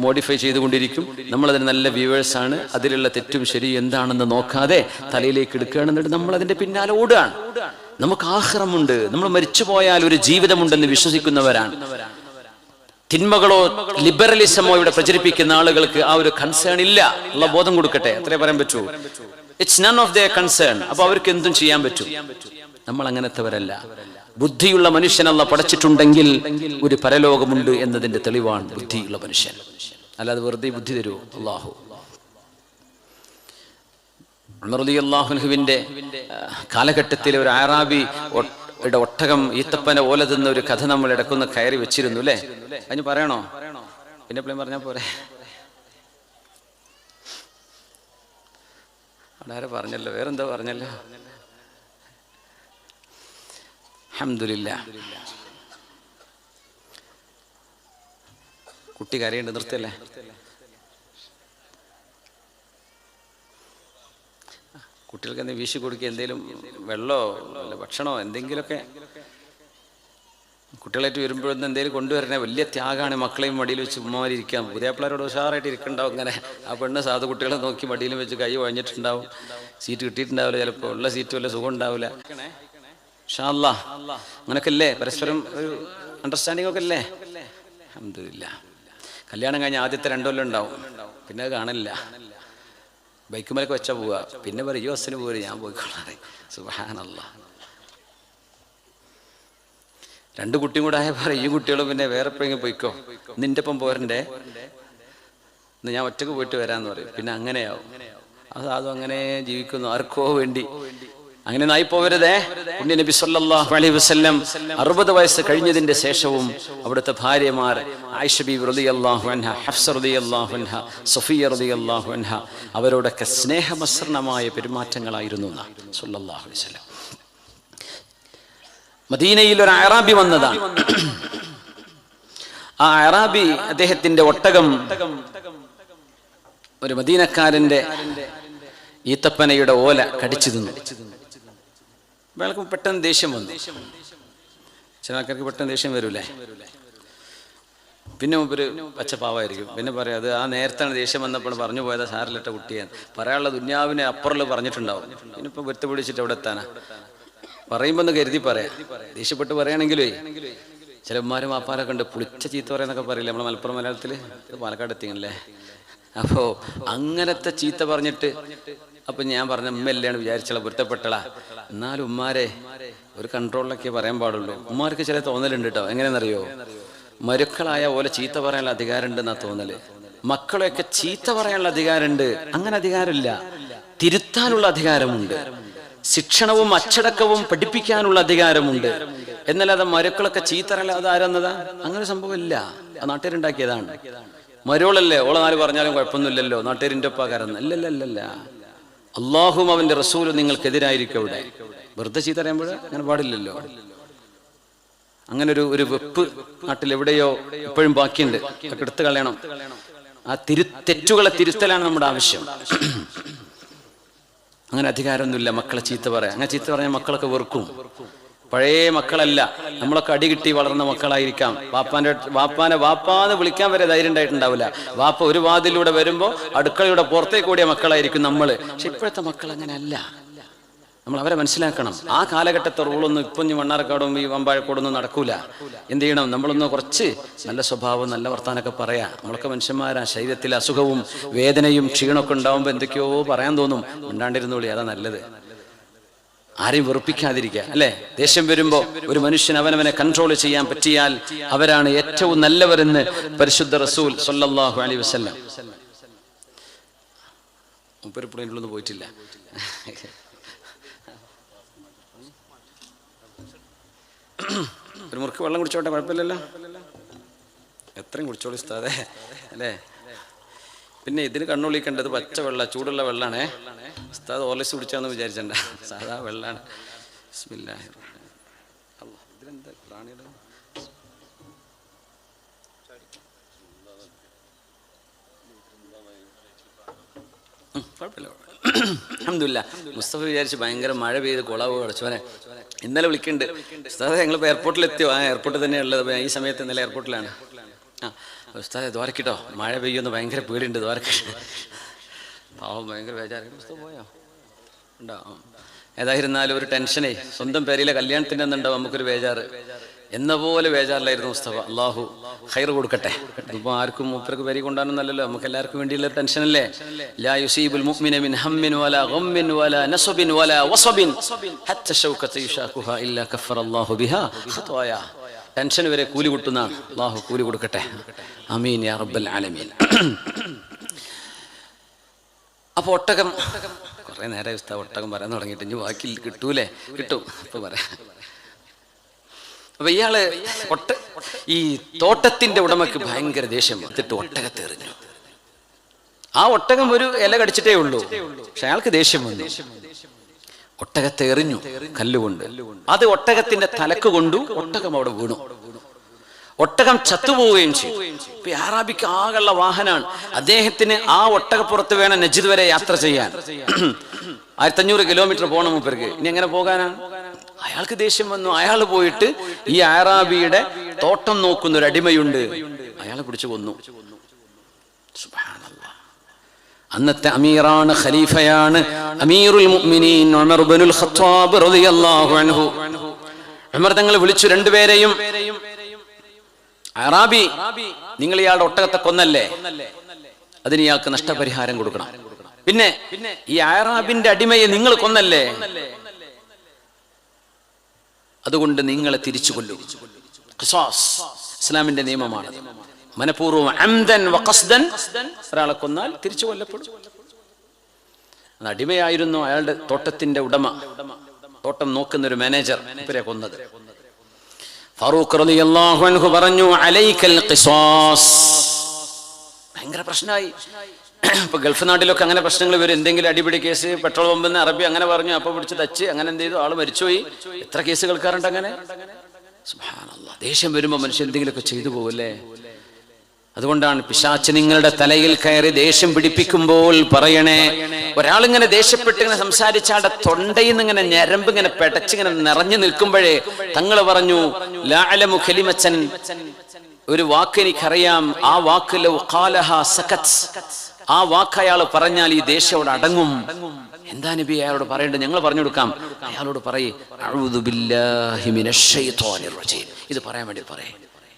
മോഡിഫൈ ചെയ്തുകൊണ്ടിരിക്കും. നമ്മളതിന് നല്ല വ്യൂവേഴ്സാണ്, അതിലുള്ള തെറ്റും ശരി എന്താണെന്ന് നോക്കാതെ തലയിലേക്ക് എടുക്കുകയാണ്. എന്നിട്ട് നമ്മൾ അതിന്റെ പിന്നാലെ ഓടുകയാണ്. നമുക്ക് ആഖിറമുണ്ട്, നമ്മൾ മരിച്ചുപോയാൽ ഒരു ജീവിതമുണ്ടെന്ന് വിശ്വസിക്കുന്നവരാണ്. തിന്മകളോ ലിബറലിസമോ ഇവിടെ പ്രചരിപ്പിക്കുന്ന ആളുകൾക്ക് ആ ഒരു കൺസേൺ ഇല്ല. ഉള്ള ബോധം കൊടുക്കട്ടെ, അത്രേ പറയാൻ പറ്റൂ. It's none of their concern. അപ്പൊ അവർക്ക് എന്തും ചെയ്യാൻ പറ്റും. നമ്മൾ അങ്ങനത്തെവരല്ല. ബുദ്ധിയുള്ള മനുഷ്യനല്ല പടച്ചിട്ടുണ്ടെങ്കിൽ ഒരു പരലോകമുണ്ട് എന്നതിന്റെ തെളിവാണ് ബുദ്ധിയുള്ള മനുഷ്യൻ. അല്ലാതെ വെറുതെ ബുദ്ധി തരൂ അള്ളാഹു. ഉമർ റളിയല്ലാഹു അൻഹുവിന്റെ കാലഘട്ടത്തിൽ ഒരു അറാബി ഒട്ടകം ഈത്തപ്പന ഓല തിന്ന ഒരു കഥ നമ്മൾ ഇടക്കൊന്ന് കയറി വെച്ചിരുന്നു അല്ലേ? അതിന് പറയണോ? പിന്നെ എപ്പോഴും പറഞ്ഞാൽ പോരെ? അവിടെ പറഞ്ഞല്ലോ, വേറെന്താ പറഞ്ഞല്ലോ? അൽഹംദുലില്ലാഹ്. കുട്ടി കരയുണ്ട്, നിർത്തല്ലേ. കുട്ടികൾക്ക് എന്തെങ്കിലും വീശി കൊടുക്കുക, എന്തെങ്കിലും വെള്ളമോ അല്ല ഭക്ഷണമോ എന്തെങ്കിലുമൊക്കെ. കുട്ടികളായിട്ട് വരുമ്പോഴൊന്നും എന്തെങ്കിലും കൊണ്ടുവരണേ. വലിയ ത്യാഗമാണ് മക്കളെയും മടിയിൽ വെച്ച് ഉമ്മമാരിയിരിക്കാം. പുതിയ പിള്ളേരോട് ഉഷാറായിട്ട് ഇരിക്കുന്നുണ്ടാവും. ഇങ്ങനെ ആ പെണ്ണ് സാധു കുട്ടികളെ നോക്കി മടിയിലും വെച്ച് കൈ വഴഞ്ഞിട്ടുണ്ടാവും. സീറ്റ് കിട്ടിയിട്ടുണ്ടാവില്ല, ചിലപ്പോൾ ഉള്ള സീറ്റ് വല്ല സുഖം ഉണ്ടാവില്ല. ഇൻഷാ അല്ലാഹ് അങ്ങനൊക്കെ അല്ലേ, പരസ്പരം ഒരു അണ്ടർസ്റ്റാൻഡിങ് ഒക്കെ അല്ലേ. അൽഹംദുലില്ലാഹ്. കല്യാണം കഴിഞ്ഞ ആദ്യത്തെ 2 കൊല്ലം ഉണ്ടാവും, പിന്നെ അത് കാണില്ല. ബൈക്കുമേലൊക്കെ വെച്ചാൽ പോവുക, പിന്നെ പറയും ബസ്സിന് പോരും, ഞാൻ പോയിക്കൊള്ളാറേ. സുബ്ഹാനല്ലാഹ്. 2 കുട്ടിയും കൂടെ ആയ പറയും ഈ കുട്ടികളും പിന്നെ വേറെ എപ്പോഴെങ്കിലും പോയിക്കോ, നിന്റെ ഒപ്പം പോരണ്ടേ, ഇന്ന് ഞാൻ ഒറ്റക്ക് പോയിട്ട് വരാമെന്ന് പറയും. പിന്നെ അങ്ങനെയാവും. അതും അങ്ങനെ ജീവിക്കുന്നു, ആർക്കോ വേണ്ടി. അങ്ങനെ നായി പോവരുതേ. പുണ്യ നബി സല്ലല്ലാഹു അലൈഹി വസല്ലം 60 വയസ്സ് കഴിഞ്ഞതിന്റെ ശേഷവും അവിടുത്തെ ഭാര്യമാർ ആയിഷ ബീവി റളിയല്ലാഹു അൻഹ, ഹഫ്സ റളിയല്ലാഹു അൻഹ, സഫിയ റളിയല്ലാഹു അൻഹ, അവരോടൊക്കെ സ്നേഹമസൃണമായ പെരുമാറ്റങ്ങളായിരുന്നു സല്ലല്ലാഹു അലൈഹി വസല്ലം. മദീനയിൽ ഒരു അറാബി വന്നതാണ്. ആ അറാബി അദ്ദേഹത്തിന്റെ ഒട്ടകം ഒരു മദീനക്കാരന്റെ ഈത്തപ്പനയുടെ ഓല കടിച്ചു തിന്നു. അയാൾക്ക് പെട്ടെന്ന് ദേഷ്യം വന്നു. ചില ആൾക്കാർക്ക് പെട്ടെന്ന് ദേഷ്യം വരൂലേ. പിന്നെ ഒരു പച്ചപ്പാവായിരിക്കും. പിന്നെ പറയാം അത് ആ നേരത്താണ് ദേഷ്യം വന്നപ്പോൾ പറഞ്ഞു പോയതാ, സാറിലിട്ട കുട്ടിയാണ്. പറയാനുള്ള ദുന്യാവിനെ അപ്പുറം പറഞ്ഞിട്ടുണ്ടാവും. പിന്നെ ഇപ്പൊ വെത്ത് പിടിച്ചിട്ട് എവിടെ എത്താനാ. പറയുമ്പോ ഒന്ന് കരുതി പറയാം. ദേഷ്യപ്പെട്ട് പറയുകയാണെങ്കിലേ ചില ഉമ്മാരും വാപ്പാരൊക്കെ ഉണ്ട് പുളിച്ച ചീത്ത പറയാന്നൊക്കെ പറയില്ലേ നമ്മളെ മലപ്പുറം മലയാളത്തില്. പാലക്കാട് എത്തിയല്ലേ. അപ്പോ അങ്ങനത്തെ ചീത്ത പറഞ്ഞിട്ട് അപ്പൊ ഞാൻ പറഞ്ഞ ഉമ്മല്ലാണ് വിചാരിച്ചുള്ള പൊരുത്തപ്പെട്ടളാ. എന്നാലും ഉമ്മാരെ ഒരു കൺട്രോളിലൊക്കെ പറയാൻ പാടുള്ളൂ. ഉമ്മാർക്ക് ചില തോന്നലുണ്ട് കേട്ടോ. എങ്ങനെയെന്നറിയോ, മരുക്കളായ പോലെ ചീത്ത പറയാനുള്ള അധികാരമുണ്ട് എന്നാ തോന്നല്. മക്കളെയൊക്കെ ചീത്ത പറയാനുള്ള അധികാരമുണ്ട്, അങ്ങനെ അധികാരമില്ല. തിരുത്താനുള്ള അധികാരമുണ്ട്. ശിക്ഷണവും അച്ചടക്കവും പഠിപ്പിക്കാനുള്ള അധികാരമുണ്ട്. എന്നല്ലാതെ മരുക്കളൊക്കെ ചീത്ത പറയാൻ അത് ആരെന്നതാ? അങ്ങനെ സംഭവമില്ല. ആ നാട്ടുകാരുണ്ടാക്കിയതാണ്. മരോളല്ലേ, ഓളെ 4 പറഞ്ഞാലും കുഴപ്പമൊന്നുമില്ലല്ലോ, നാട്ടുകാരിൻ്റെ ഒപ്പാ കരന്ന്. അല്ലല്ല, അള്ളാഹും അവന്റെ റസൂലും നിങ്ങൾക്കെതിരായിരിക്കും. അവിടെ വെറുതെ ചീത്ത പറയുമ്പോൾ അങ്ങനെ പാടില്ലല്ലോ. അങ്ങനെ ഒരു വെപ്പ് നാട്ടിൽ എവിടെയോ ഇപ്പോഴും ബാക്കിയുണ്ട്. അതൊക്കെ എടുത്തു കളയണം. ആ തെറ്റുകളെ തിരുത്തലാണ് നമ്മുടെ ആവശ്യം. അങ്ങനെ അധികാരമൊന്നുമില്ല മക്കളെ ചീത്ത പറയാം. അങ്ങനെ ചീത്ത പറഞ്ഞാൽ മക്കളൊക്കെ വെറുക്കും. പഴയ മക്കളല്ല, നമ്മളൊക്കെ അടി കിട്ടി വളർന്ന മക്കളായിരിക്കാം. വാപ്പാന്ന് വിളിക്കാൻ വരെ ധൈര്യം ഉണ്ടായിട്ടുണ്ടാവില്ല. വാപ്പ ഒരു വാതിലൂടെ വരുമ്പോൾ അടുക്കളയുടെ പുറത്തേക്ക് കൂടിയ മക്കളായിരിക്കും നമ്മള്. പക്ഷെ ഇപ്പോഴത്തെ മക്കൾ അങ്ങനെയല്ല. നമ്മൾ അവരെ മനസ്സിലാക്കണം. ആ കാലഘട്ടത്തെ റൂളൊന്നും ഇപ്പം മണ്ണാർക്കാടും ഈ വമ്പാഴക്കോടൊന്നും നടക്കൂല. എന്ത് ചെയ്യണം, നമ്മളൊന്ന് കുറച്ച് നല്ല സ്വഭാവം നല്ല വർത്താനൊക്കെ പറയാം. നമ്മളൊക്കെ മനുഷ്യന്മാരാ. ശരീരത്തിൽ അസുഖവും വേദനയും ക്ഷീണമൊക്കെ ഉണ്ടാവുമ്പോൾ എന്തൊക്കെയോ പറയാൻ തോന്നും. മിണ്ടാണ്ടിരുന്നോളി, അതാ നല്ലത്. ആരെയും വെറുപ്പിക്കാതിരിക്കുക അല്ലെ. ദേഷ്യം വരുമ്പോ ഒരു മനുഷ്യൻ അവനവനെ കൺട്രോൾ ചെയ്യാൻ പറ്റിയാൽ അവരാണ് ഏറ്റവും നല്ലവരെന്ന് പരിശുദ്ധ റസൂൽ സ്വല്ലല്ലാഹു അലൈഹി വസല്ലം. മുപ്പരിപ്പുള്ളിലൊന്നും പോയിട്ടില്ല. ഒരു മുറുക്ക് വെള്ളം കുടിച്ചോട്ടെ, കുഴപ്പമില്ലല്ലോ. എത്രയും കുടിച്ചോളി ഉസ്താദേ അല്ലേ. പിന്നെ ഇതിന് കണ്ണുള്ളിക്കേണ്ടത് പച്ച വെള്ള, ചൂടുള്ള വെള്ളാണേ. ഉസ്താദ് ഓർലിസ് കുടിച്ചാന്ന് വിചാരിച്ചണ്ട, സാധാ വെള്ളാണ്. ബിസ്മില്ലാഹിർ റഹ്മാനിർ റഹീം. ഇതിലെന്താ പ്രാണിയുടെ കുഴപ്പമില്ല. അൽഹംദുലില്ലാഹ്. മുസ്തഫ വിചാരിച്ച് ഭയങ്കര മഴ പെയ്ത് കുളവ് അടച്ചോനെ. ഇന്നലെ വിളിക്കുന്നുണ്ട്, ഉസ്താദ് ഞങ്ങളിപ്പോൾ എയർപോർട്ടിലെത്തിയോ? ആ എയർപോർട്ടിൽ തന്നെയുള്ളത്. ഈ സമയത്ത് ഇന്നലെ എയർപോർട്ടിലാണ്. ആ ഉസ്താദെ ദ്വാരക്കിട്ടോ, മഴ പെയ്യുമെന്ന് ഭയങ്കര പേടിയുണ്ട്, ദ്വാരക്ക്. പാവം ഭയങ്കര ബേജാറ്. ഉസ്താദ് പോയോ? ഉണ്ടോ? ഏതായിരുന്നാലും ഒരു ടെൻഷനേ. സ്വന്തം പേരിലെ കല്യാണത്തിൻ്റെ അന്നുണ്ടാവും നമുക്കൊരു ബേജാറ്. എന്ന പോലെ ബേജാറിലായിരുന്നു മുസ്തഫ. അള്ളാഹു ഖൈർ കൊടുക്കട്ടെ. ഇതിപ്പോൾ ആർക്കും മൂപ്പർക്ക് പേരി കൊണ്ടാണെന്നല്ലല്ലോ, നമുക്ക് എല്ലാവർക്കും വേണ്ടിയുള്ള ടെൻഷനല്ലേ. ലാ യുസീബുൽ മുഅ്മിന മിൻ ഹമ്മിൻ വലാ ഗമ്മിൻ വലാ നസബിൻ വലാ വസബിൻ ഹത്ത ശൗകത യുശാഖുഹാ ഇല്ലാ കഫറല്ലാഹു ബിഹാ ഖത്വായാ. ടെൻഷൻ വരെ കൂലി കിട്ടുന്നതാണ്. അള്ളാഹു കൂലി കൊടുക്കട്ടെ. ആമീൻ യാ റബ്ബൽ ആലമീൻ. അപ്പൊ ഒട്ടകം കുറെ നേരം ഒട്ടകം പറയാൻ തുടങ്ങിയിട്ട് ഇനി ബാക്കി കിട്ടൂലേ? കിട്ടും, ഇപ്പൊ പറയാം. അപ്പൊ ഇയാള് ഈ തോട്ടത്തിന്റെ ഉടമക്ക് ഭയങ്കര ദേഷ്യം വന്നിട്ട് ഒട്ടകത്തെ എറിഞ്ഞു. ആ ഒട്ടകം ഒരു ഇല കടിച്ചിട്ടേ ഉള്ളൂ, പക്ഷെ അയാൾക്ക് ദേഷ്യം വന്നു. ഒട്ടകത്തെ എറിഞ്ഞു കല്ലുകൊണ്ട്. അത് ഒട്ടകത്തിന്റെ തലക്ക് കൊണ്ടു. ഒട്ടകം അവിടെ വീണു. ഒട്ടകം ചത്തുപോവുകയും ചെയ്തു. ഇപ്പൊ അറാബിക്ക് ആകെയുള്ള വാഹനമാണ്. അദ്ദേഹത്തിന് ആ ഒട്ടകപ്പുറത്ത് വേണം നജിദ് വരെ യാത്ര ചെയ്യാൻ. 1500 കിലോമീറ്റർ പോകണം മൂപ്പർക്ക്. ഇനി എങ്ങനെ പോകാനാണ്? അയാൾക്ക് ദേഷ്യം വന്നു. അയാൾ പോയിട്ട് ഈ അറാബിയുടെ തോട്ടം നോക്കുന്ന ഒരു അടിമയുണ്ട്, അയാളെ പിടിച്ചു കൊന്നു. സുബ്ഹാനല്ലാഹ്. അന്നത്തെ അമീറാണ്, ഖലീഫയാണ് അമീറുൽ മുഅ്മിനീൻ ഉമർ ഇബ്നുൽ ഖത്താബ് റളിയല്ലാഹു അൻഹു. ഉമർ തങ്ങൾ വിളിച്ചു രണ്ടുപേരെയും. അറാബി, നിങ്ങൾ ഇയാളുടെ ഒട്ടകത്തെ കൊന്നല്ലേ, അതിന് ഇയാൾക്ക് നഷ്ടപരിഹാരം കൊടുക്കണം. പിന്നെ ഈ അറാബിന്റെ അടിമയെ നിങ്ങൾ കൊന്നല്ലേ, അതുകൊണ്ട് നിങ്ങളെ തിരിച്ചു കൊല്ലൂ. ഖിസാസ് ഇസ്ലാമിന്റെ നിയമമാണ്. മനഃപൂർവ്വം അംദൻ വഖസ്ദൻ ഒരാളെ കൊന്നാൽ തിരിച്ചു കൊല്ലപ്പെടും. അത് അടിമയായിരുന്നു അയാളുടെ തോട്ടത്തിന്റെ ഉടമ, തോട്ടം നോക്കുന്ന ഒരു മാനേജർ, ഇവരെ കൊന്നത്. ഫാറൂഖ് റളിയല്ലാഹു അൻഹു പറഞ്ഞു, അലൈക്കൽ ഖിസാസ്. ഭയങ്കര പ്രശ്നമായി. ഇപ്പൊ ഗൾഫ് നാട്ടിലൊക്കെ അങ്ങനെ പ്രശ്നങ്ങൾ വരും. എന്തെങ്കിലും അടിപിടി കേസ്, പെട്രോൾ പമ്പെന്ന് അറബി അങ്ങനെ പറഞ്ഞു, അപ്പൊ പിടിച്ച് തച്ച് അങ്ങനെ എന്ത് ചെയ്തു, ആള് മരിച്ചുപോയി. എത്ര കേസ് കേൾക്കാറുണ്ട് അങ്ങനെ. സുബ്ഹാനല്ലാഹ്. ദേഷ്യം വരുമ്പോ മനുഷ്യൻ എന്തെങ്കിലുമൊക്കെ ചെയ്തു പോകല്ലേ. അതുകൊണ്ടാണ് പിശാച് നിങ്ങളുടെ തലയിൽ കയറി ദേഷ്യം പിടിപ്പിക്കുമ്പോൾ പറയണേ, ഒരാളിങ്ങനെ ദേഷ്യപ്പെട്ട് ഇങ്ങനെ സംസാരിച്ചാടെ തൊണ്ടയിൽ നിന്ന് ഇങ്ങനെ ഞരമ്പ് ഇങ്ങനെ പെടച്ചിങ്ങനെ നിറഞ്ഞു നിൽക്കുമ്പോഴേ തങ്ങൾ പറഞ്ഞു, ലഅലമു കലിമത്തൻ, ഒരു വാക്ക് എനിക്കറിയാം, ആ വാക്ക് ലൗ ഖാലഹ സകത്, ആ വാക്ക് അയാൾ പറഞ്ഞാൽ ഈ ദേഷ്യം അവിടെ അടങ്ങും. എന്താ നബി അയാളോട് പറയേണ്ടത്? ഞങ്ങൾ പറഞ്ഞു കൊടുക്കാം. അയാളോട് പറയ്, അഊദു ബില്ലാഹി മിനശ് ശൈത്വാനിർ റജീം, ഇത് പറയാൻ വേണ്ടി പറയേ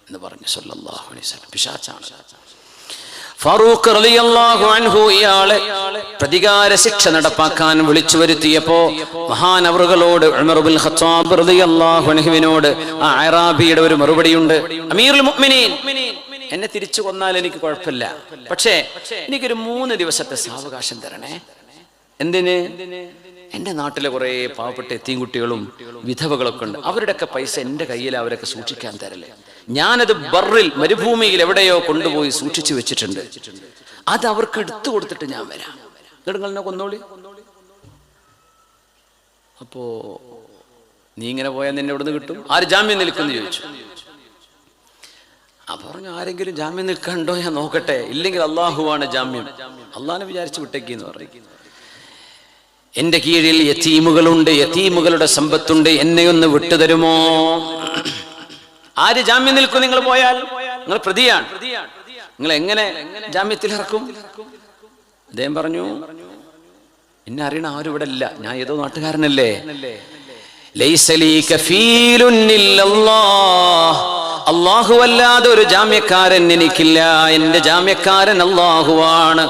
എന്ന് പറഞ്ഞു സല്ലല്ലാഹു അലൈഹി വസല്ലം. പിശാചാണ്. ഫാറൂഖ് റളിയല്ലാഹു അൻഹു ഇയാളെ പ്രതികാര ശിക്ഷ നടപ്പാക്കാൻ വിളിച്ചു വരുത്തിയപ്പോ മഹാനവറുകളോട് ഉമർ ഇബ്നുൽ ഖത്താബ് റളിയല്ലാഹു അൻഹുവിനോട് ആ അറാബിയുടെ ഒരു മറുപടിയുണ്ട്. അമീറുൽ മുഅ്മിനീൻ, എന്നെ തിരിച്ചു കൊന്നാൽ എനിക്ക് കുഴപ്പമില്ല, പക്ഷേ എനിക്കൊരു 3 ദിവസത്തെ സാവകാശം തരണേ. എന്തിന്? എന്റെ നാട്ടിലെ കുറെ പാവപ്പെട്ട എത്തീം കുട്ടികളും വിധവകളൊക്കെ ഉണ്ട്, അവരുടെയൊക്കെ പൈസ എന്റെ കയ്യിൽ അവരൊക്കെ സൂക്ഷിക്കാൻ തരല്ലേ. ഞാനത് ബറിൽ, മരുഭൂമിയിൽ എവിടെയോ കൊണ്ടുപോയി സൂക്ഷിച്ചു വെച്ചിട്ടുണ്ട്, അത് അവർക്ക് എടുത്തു കൊടുത്തിട്ട് ഞാൻ വരാം, നിങ്ങളെന്നെ കൊന്നോളി. അപ്പോ നീ ഇങ്ങനെ പോയാൽ നിന്നെ എവിടുന്ന് കിട്ടും? ആര് ജാമ്യം നിൽക്കുന്നു ചോദിച്ചു. അപ്പൊ പറഞ്ഞു, ആരെങ്കിലും ജാമ്യം നിൽക്കണ്ടോ ഞാൻ നോക്കട്ടെ, ഇല്ലെങ്കിൽ അള്ളാഹുവാണ് ജാമ്യം, അള്ളാഹിനെ വിചാരിച്ച് വിട്ടേക്കെന്ന് പറഞ്ഞു. എന്റെ കീഴിൽ യതീമുകളുണ്ട്, യതീമുകളുടെ സമ്പത്തുണ്ട്, എന്നെ ഒന്ന് വിട്ടുതരുമോ? ആര് ജാമ്യം നിൽക്കും? നിങ്ങൾ പോയാൽ നിങ്ങൾ പ്രതിയാണ്, നിങ്ങൾ എങ്ങനെ ജാമ്യത്തിൽ ഇറക്കും? അദ്ദേഹം പറഞ്ഞു, എന്നെ അറിയണ ആരും ഇവിടെ ഇല്ല, ഞാൻ ഏതോ നാട്ടുകാരനല്ലേ. അല്ലാഹു അല്ലാതെ ഒരു ജാമ്യക്കാരൻ എനിക്കില്ല, എന്റെ ജാമ്യക്കാരൻ അല്ലാഹുവാണ്.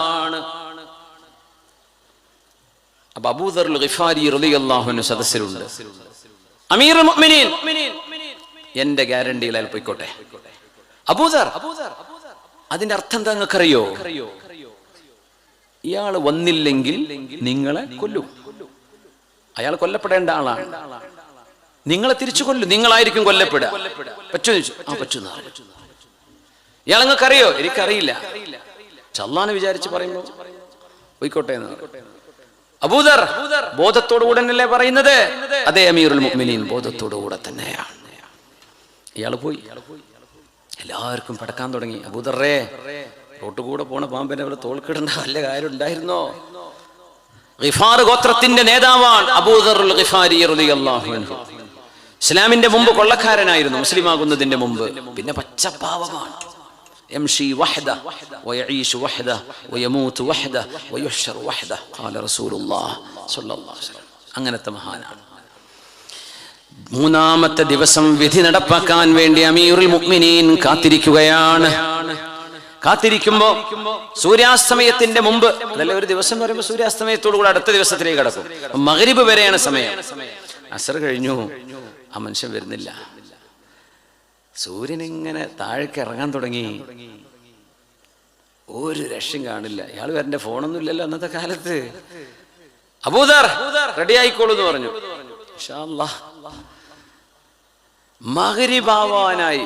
അപ്പൊ അബൂദർ ഗിഫാരി റളിയല്ലാഹു അൻഹു സദസ്സിലുണ്ട്. അമീറുൽ മുഅ്മിനീൻ, എന്റെ ഗ്യാരണ്ടിയിൽ അയാൾ പോയിക്കോട്ടെ. അബൂദർ, അതിന്റെ അർത്ഥം എന്താ നിങ്ങൾക്കറിയോ? ഇയാൾ വന്നില്ലെങ്കിൽ നിങ്ങളെ കൊല്ലും. അയാൾ കൊല്ലപ്പെടേണ്ട ആളാണ്, നിങ്ങളെ തിരിച്ചു കൊല്ലും, നിങ്ങളായിരിക്കും കൊല്ലപ്പെടുക. പറ്റൂ? ആ പറ്റുന്ന. ഇയാൾ നിങ്ങൾക്കറിയോ? എനിക്കറിയില്ല. അല്ലാഹുവിനെ വിചാരിച്ച് പറയുമ്പോ പോയിക്കോട്ടെ എന്ന്. അബൂദർ ബോധത്തോടുകൂടെ തന്നെയല്ലേ പറയുന്നത്? അതേ അമീറുൽ മുഅ്മിനീൻ ബോധത്തോടുകൂടെ തന്നെയാണ്. ഇയാൾ പോയി, എല്ലാവർക്കും പടക്കാൻ തുടങ്ങി. അബൂദറേ, റോട്ട് കൂടെ പോണ പാമ്പിനെ അവിടെ തോൾക്കിടേണ്ട വല്ല കാര്യം ഉണ്ടായിരുന്നോ? ഗിഫാർ ഗോത്രത്തിന്റെ നേതാവാണ് അബൂദറുൽ ഗിഫാരി റളിയല്ലാഹു അൻഹു. ഇസ്ലാമിന്റെ മുമ്പ് കൊള്ളക്കാരനായിരുന്നു, മുസ്ലിം ആകുന്നതിന്റെ മുമ്പ്. പിന്നെ പച്ചപ്പാവമാണ്. يمشي وحده ويعيش وحده ويموت وحده ويحشر وحده قال رسول الله صلى الله عليه وسلم. അങ്ങനത്തെ മഹാനാണ്. 3-ാമത്തെ ദിവസം വിധി നടപ്പാക്കാൻ വേണ്ടി അമീറുൽ മുഅ്മിനീൻ കാത്തിരിക്കുകയാണ്. കാത്തിരിക്കുമ്പോ സൂര്യാസ്തമയത്തിന്റെ മുമ്പ്, അതല്ല ഒരു ദിവസം പറയുമ്പോൾ സൂര്യാസ്തമയത്തോടു കൂടെ അടുത്ത ദിവസത്തിലേക്ക് കടക്കും. മഗ്രിബ് വരെയാണ് സമയം. അസർ കഴിഞ്ഞു, ആ മനുഷ്യൻ വരുന്നില്ല. സൂര്യൻ ഇങ്ങനെ താഴേക്ക് ഇറങ്ങാൻ തുടങ്ങി. ഒരു രക്ഷയും കാണില്ല. ഇയാൾ വരന്റെ ഫോണൊന്നും ഇല്ലല്ലോ അന്നത്തെ കാലത്ത്. അബൂദർ റെഡി ആയിക്കോളൂ എന്ന് പറഞ്ഞു. ഇൻഷാ അല്ലാഹ്. മഗ്രിബാവാനായി.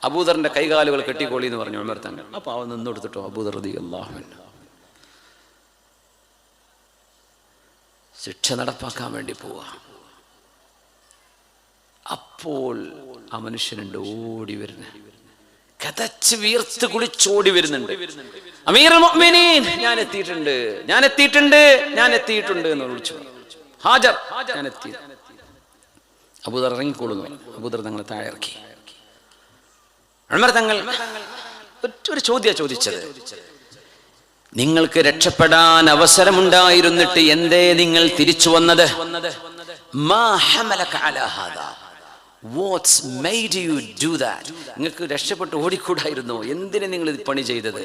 അബൂദറിന്റെ കൈകാലുകൾ കെട്ടിക്കോളി എന്ന് പറഞ്ഞു ഉമർ തങ്ങൾ. അപ്പൊ അവൻ നിന്നെടുത്തിട്ടോ അബൂദർ റളിയല്ലാഹു അൻഹു ശിക്ഷ നടപ്പാക്കാൻ വേണ്ടി പോവാ. അപ്പോൾ ആ മനുഷ്യനുണ്ട് ഓടി വരുന്നത്, കതച്ച് വീർത്ത് കുളിച്ചോടി വരുന്നുണ്ട്. അമീറുൽ മുഅ്മിനീൻ, ഞാൻ എത്തിയിട്ടുണ്ട് എന്ന് വിളിച്ചു. ഹാജർ, ഞാൻ എത്തി. അബൂദർ ഇറങ്ങിക്കൊള്ളുന്നു. അബൂദർ തങ്ങളെ താഴെ ഇറക്കി. ഉമർ തങ്ങൾ ഒരു ചോദിച്ചത്, നിങ്ങൾക്ക് രക്ഷപ്പെടാൻ അവസരമുണ്ടായിരുന്നിട്ട് എന്തേ നിങ്ങൾ തിരിച്ചു വന്നത്? മാ ഹമലക അലാ ഹാദാ, What's made you do that? നിങ്ങൾക്ക് രക്ഷപ്പെട്ട് ഓടിക്കൂടായിരുന്നോ? എന്തിനെ നിങ്ങൾ ഇത് പണി ചെയ്തത്?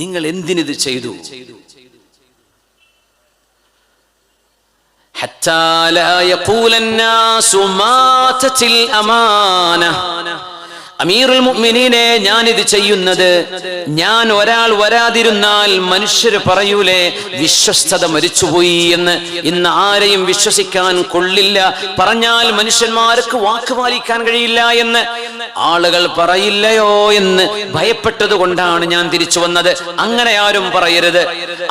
നിങ്ങൾ എന്തിനിത് ചെയ്തു? ഹത്താ ലാ യഖൂലന്നാസു മാതതിൽ അമാന. അമീറുൽ മുഅ്മിനീനെ, ഞാനിത് ചെയ്യുന്നത്, ഞാൻ ഒരാൾ വരാതിരുന്നാൽ മനുഷ്യർ പറയൂലേ വിശ്വസ്തത മരിച്ചുപോയി എന്ന്. ഇന്ന് ആരെയും വിശ്വസിക്കാൻ കൊള്ളില്ല, പറഞ്ഞാൽ മനുഷ്യന്മാർക്ക് വാക്ക് പാലിക്കാൻ കഴിയില്ല എന്ന് ആളുകൾ പറയില്ലയോ എന്ന് ഭയപ്പെട്ടത് കൊണ്ടാണ് ഞാൻ തിരിച്ചു വന്നത്. അങ്ങനെ ആരും പറയരുത്.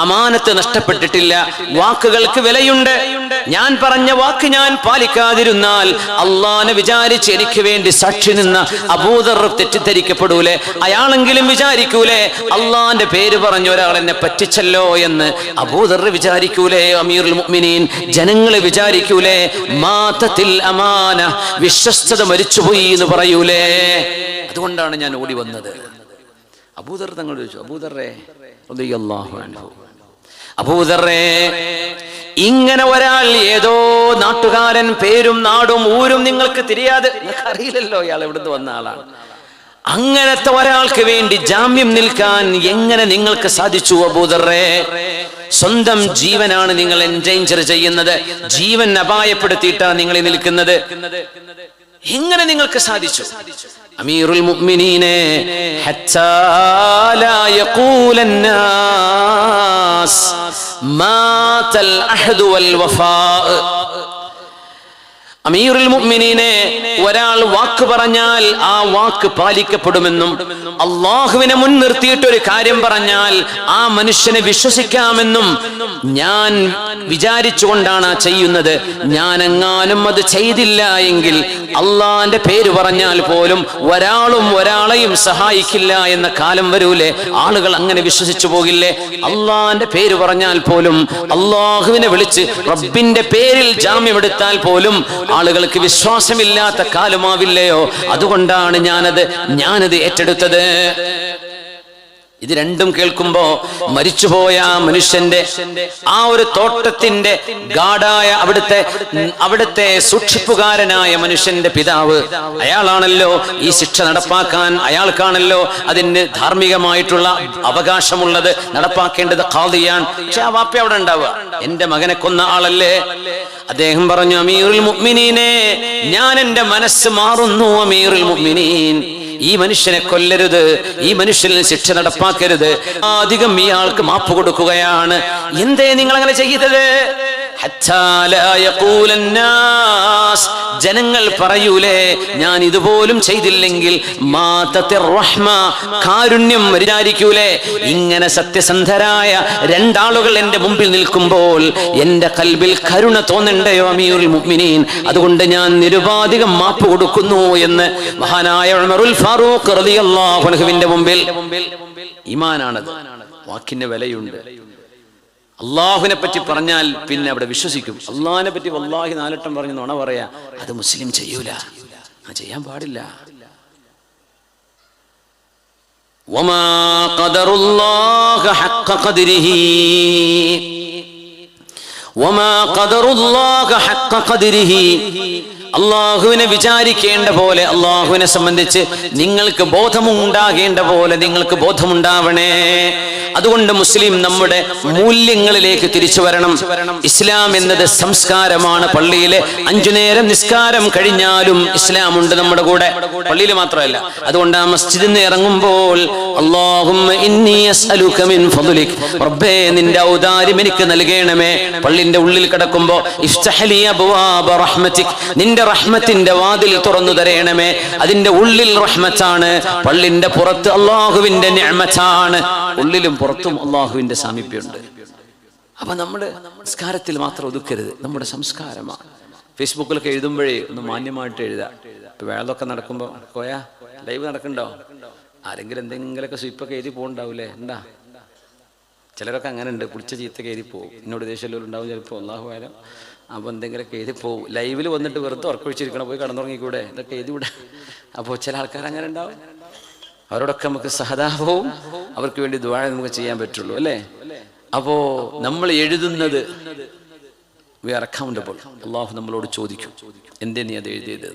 അമാനത്ത് നഷ്ടപ്പെട്ടിട്ടില്ല, വാക്കുകൾക്ക് വിലയുണ്ട്. ഞാൻ പറഞ്ഞ വാക്ക് ഞാൻ പാലിക്കാതിരുന്നാൽ അള്ളാനെ വിചാരിച്ച് എനിക്ക് വേണ്ടി സാക്ഷി നിന്ന അബൂദർ തെറ്റിദ്ധരിക്കപ്പെടൂലേ? അയാളെങ്കിലും വിചാരിക്കൂലേ അള്ളാന്റെ പേര് പറഞ്ഞ ഒരാൾ എന്നെ പറ്റിച്ചല്ലോ എന്ന്? അബൂദർ വിചാരിക്കൂലേ? അമീറുൽ മുഅ്മിനീൻ, ജനങ്ങളെ വിചാരിക്കൂലേ മാതത്തിൽ അമാന, വിശ്വസ്തത മരിച്ചുപോയി എന്ന് പറയൂലേ? അതുകൊണ്ടാണ് ഞാൻ ഓടി വന്നത്. അബൂദർ തങ്ങൾ ചോദിച്ചു, അബൂദറേ റളിയല്ലാഹു അൻഹു, അബൂദറേ, ഇങ്ങനെ ഒരാൾ, ഏതോ നാട്ടുകാരൻ, പേരും നാടും ഊരും നിങ്ങൾക്ക് തിരിയാതെ, നിങ്ങൾക്ക് അറിയില്ലല്ലോ ഇയാൾ എവിടുന്ന് വന്ന ആളാണ്, അങ്ങനത്തെ ഒരാൾക്ക് വേണ്ടി ജാമ്യം നിൽക്കാൻ എങ്ങനെ നിങ്ങൾക്ക് സാധിച്ചു അബൂദറേ? സ്വന്തം ജീവനാണ് നിങ്ങൾ എൻഡേഞ്ചർ ചെയ്യുന്നത്, ജീവൻ അപായപ്പെടുത്തിയിട്ടാണ് നിങ്ങൾ നിൽക്കുന്നത്. എങ്ങനെ നിങ്ങൾക്ക് സാധിച്ചു? അമീറുൽ മുഅ്മിനീനെ, ഹത്താ ലാ യഖൂലന്നാസ് മാതൽ അഹ്ദു വൽ വഫാ. അമീറുൽ മുഅ്മിനീനെ, ഒരാൾ വാക്ക് പറഞ്ഞാൽ ആ വാക്ക് പാലിക്കപ്പെടുമെന്നും അള്ളാഹുവിനെ മുൻനിർത്തിയിട്ട് ഒരു കാര്യം പറഞ്ഞാൽ ആ മനുഷ്യനെ വിശ്വസിക്കാമെന്നും ഞാൻ വിചാരിച്ചുകൊണ്ടാണ് ചെയ്യുന്നത്. ഞാൻ എങ്ങാനും അത് ചെയ്തില്ല എങ്കിൽ അള്ളാന്റെ പേര് പറഞ്ഞാൽ പോലും ഒരാളും ഒരാളെയും സഹായിക്കില്ല എന്ന കാലം വരൂലേ? ആളുകൾ അങ്ങനെ വിശ്വസിച്ചു പോകില്ലേ? അള്ളാന്റെ പേര് പറഞ്ഞാൽ പോലും, അള്ളാഹുവിനെ വിളിച്ച് റബ്ബിന്റെ പേരിൽ ജാമ്യമെടുത്താൽ പോലും ആളുകൾക്ക് വിശ്വാസമില്ലാത്ത കാലമാവില്ലയോ? അതുകൊണ്ടാണ് ഞാനത് ഏറ്റെടുത്തത്. ഇത് രണ്ടും കേൾക്കുമ്പോ മരിച്ചുപോയ ആ മനുഷ്യന്റെ ആ ഒരു തോട്ടത്തിന്റെ ഗാഢായ അവിടുത്തെ സൂക്ഷിപ്പുകാരനായ മനുഷ്യന്റെ പിതാവ്, അയാളാണല്ലോ ഈ ശിക്ഷ നടപ്പാക്കാൻ, അയാൾക്കാണല്ലോ അതിന് ധാർമ്മികമായിട്ടുള്ള അവകാശമുള്ളത്, നടപ്പാക്കേണ്ടത് ഖാദിയാണ്. പക്ഷെ ആ വാപ്പ അവിടെ ഉണ്ടാവുക, എന്റെ മകനെ കൊന്ന ആളല്ലേ? അദ്ദേഹം പറഞ്ഞു, അമീറുൽ മുഅ്മിനീനെ, ഞാൻ എന്റെ മനസ്സ് മാറുന്നു അമീറുൽ മുഅ്മിനീൻ, ഈ മനുഷ്യനെ കൊല്ലരുത്, ഈ മനുഷ്യനിൽ ശിക്ഷ നടപ്പാക്കരുത്, അധികം ഇയാൾക്ക് മാപ്പ് കൊടുക്കുകയാണ്. എന്തേ നിങ്ങൾ അങ്ങനെ ചെയ്തത്? ജനങ്ങൾ പറയൂലേ ഞാൻ ഇതുപോലും ചെയ്തില്ലെങ്കിൽ കാരുണ്യം വിചാരിക്കൂലേ? ഇങ്ങനെ സത്യസന്ധരായ രണ്ടാളുകൾ എന്റെ മുമ്പിൽ നിൽക്കുമ്പോൾ എന്റെ കൽബിൽ കരുണ തോന്നണ്ടയോ അമീറുൽ മുഅ്മിനീൻ? അതുകൊണ്ട് ഞാൻ നിരുപാധികം മാപ്പ് കൊടുക്കുന്നു എന്ന് മഹാനായ ഉമറുൽ ഫാറൂഖ് റളിയല്ലാഹു അൻഹുവിന്റെ മുമ്പിൽ. ഈമാനാണത്, വാക്കിന്റെ വിലയുണ്ട്. അള്ളാഹുവിനെ പറ്റി പറഞ്ഞാൽ പിന്നെ അവിടെ വിശ്വസിക്കും. അള്ളാഹിനെ പറ്റി വല്ലാഹി 4 വട്ടം പറഞ്ഞു നുണ പറയാ, അത് മുസ്ലിം ചെയ്യൂല, ചെയ്യാൻ പാടില്ല. വമാ ഖദറുല്ലാഹ ഹഖ്ഖ ഖദ്രിഹി, വമാ ഖദറുല്ലാഹ ഹഖ്ഖ ഖദ്രിഹി. അള്ളാഹുവിനെ വിചാരിക്കേണ്ട പോലെ, അള്ളാഹുവിനെ സംബന്ധിച്ച് നിങ്ങൾക്ക് ബോധമുണ്ടാകേണ്ട പോലെ നിങ്ങൾക്ക് ബോധമുണ്ടാവണേ. അതുകൊണ്ട് മുസ്ലിം നമ്മുടെ മൂല്യങ്ങളിലേക്ക് തിരിച്ചു വരണം. ഇസ്ലാം എന്നത് സംസ്കാരമാണ്. പള്ളിയിലെ 5 നേരം നിസ്കാരം കഴിഞ്ഞാലും ഇസ്ലാം ഉണ്ട് നമ്മുടെ കൂടെ, പള്ളിയിൽ മാത്രമല്ല. അതുകൊണ്ട് ആ മസ്ജിദിൽ നിന്ന് ഇറങ്ങുമ്പോൾ അല്ലാഹുമ്മ ഇന്നി അസ്അലുക മിൻ ഫദ്ലിക്, റബ്ബേ നിന്റെ ഔദാര്യം എനിക്ക് നൽകണമേ. പള്ളിന്റെ ഉള്ളിൽ കിടക്കുമ്പോൾ ഇഫ്തഹ് ലി അബ്വാബ റഹ്മതിക്, നിന്റെ റഹ്മത്തിന്റെ വാതിൽ തുറന്നു തരണമേ. അതിന്റെ ഉള്ളിൽ റഹ്മത്താണ്, പള്ളിന്റെ പുറത്ത് അല്ലാഹുവിന്റെ നിഅമത്താണ്. ഉള്ളിലും പുറത്തും അള്ളാഹുവിന്റെ സാമീപ്യമുണ്ട്. അപ്പൊ നമ്മുടെ സംസ്കാരത്തിൽ മാത്രം ഒതുക്കരുത്, നമ്മുടെ സംസ്കാരമാണ്. ഫേസ്ബുക്കിലൊക്കെ എഴുതുമ്പോഴേ ഒന്ന് മാന്യമായിട്ട് എഴുതാം. ഇപ്പൊ വേളൊക്കെ നടക്കുമ്പോൾ കോയാ ലൈവ് നടക്കണ്ടോ, ആരെങ്കിലും എന്തെങ്കിലുമൊക്കെ സ്വീപ്പൊക്കെ എഴുതി പോകണ്ടാവൂലേ, ഉണ്ടാ? ചിലരൊക്കെ അങ്ങനെ ഉണ്ട്, കുളിച്ച ചീത്തൊക്കെ എഴുതി പോകും. എന്നോട് ദേഷ്യമെല്ലാം ഉണ്ടാവും ചിലപ്പോൾ, അള്ളാഹു ആലം. അപ്പോൾ എന്തെങ്കിലുമൊക്കെ എഴുതി പോകും. ലൈവിൽ വന്നിട്ട് വെറുതെ ഉറക്കൊഴിച്ചിരിക്കണം, പോയി കടന്നുറങ്ങിക്കൂടെ, ഇതൊക്കെ എഴുതി വിടാം. അപ്പോൾ ചില ആൾക്കാർ അങ്ങനെ ഉണ്ടാവും. അവരോടൊക്കെ നമുക്ക് സഹതാപവും അവർക്ക് വേണ്ടി ദുആ നമുക്ക് ചെയ്യാൻ പറ്റുള്ളൂ, അല്ലേ? അപ്പോൾ നമ്മൾ എഴുതുന്നത് വി ആർ അക്കൗണ്ടബിൾ. അള്ളാഹു നമ്മളോട് ചോദിക്കും, എന്തേ നീ അത് എഴുതിയത്?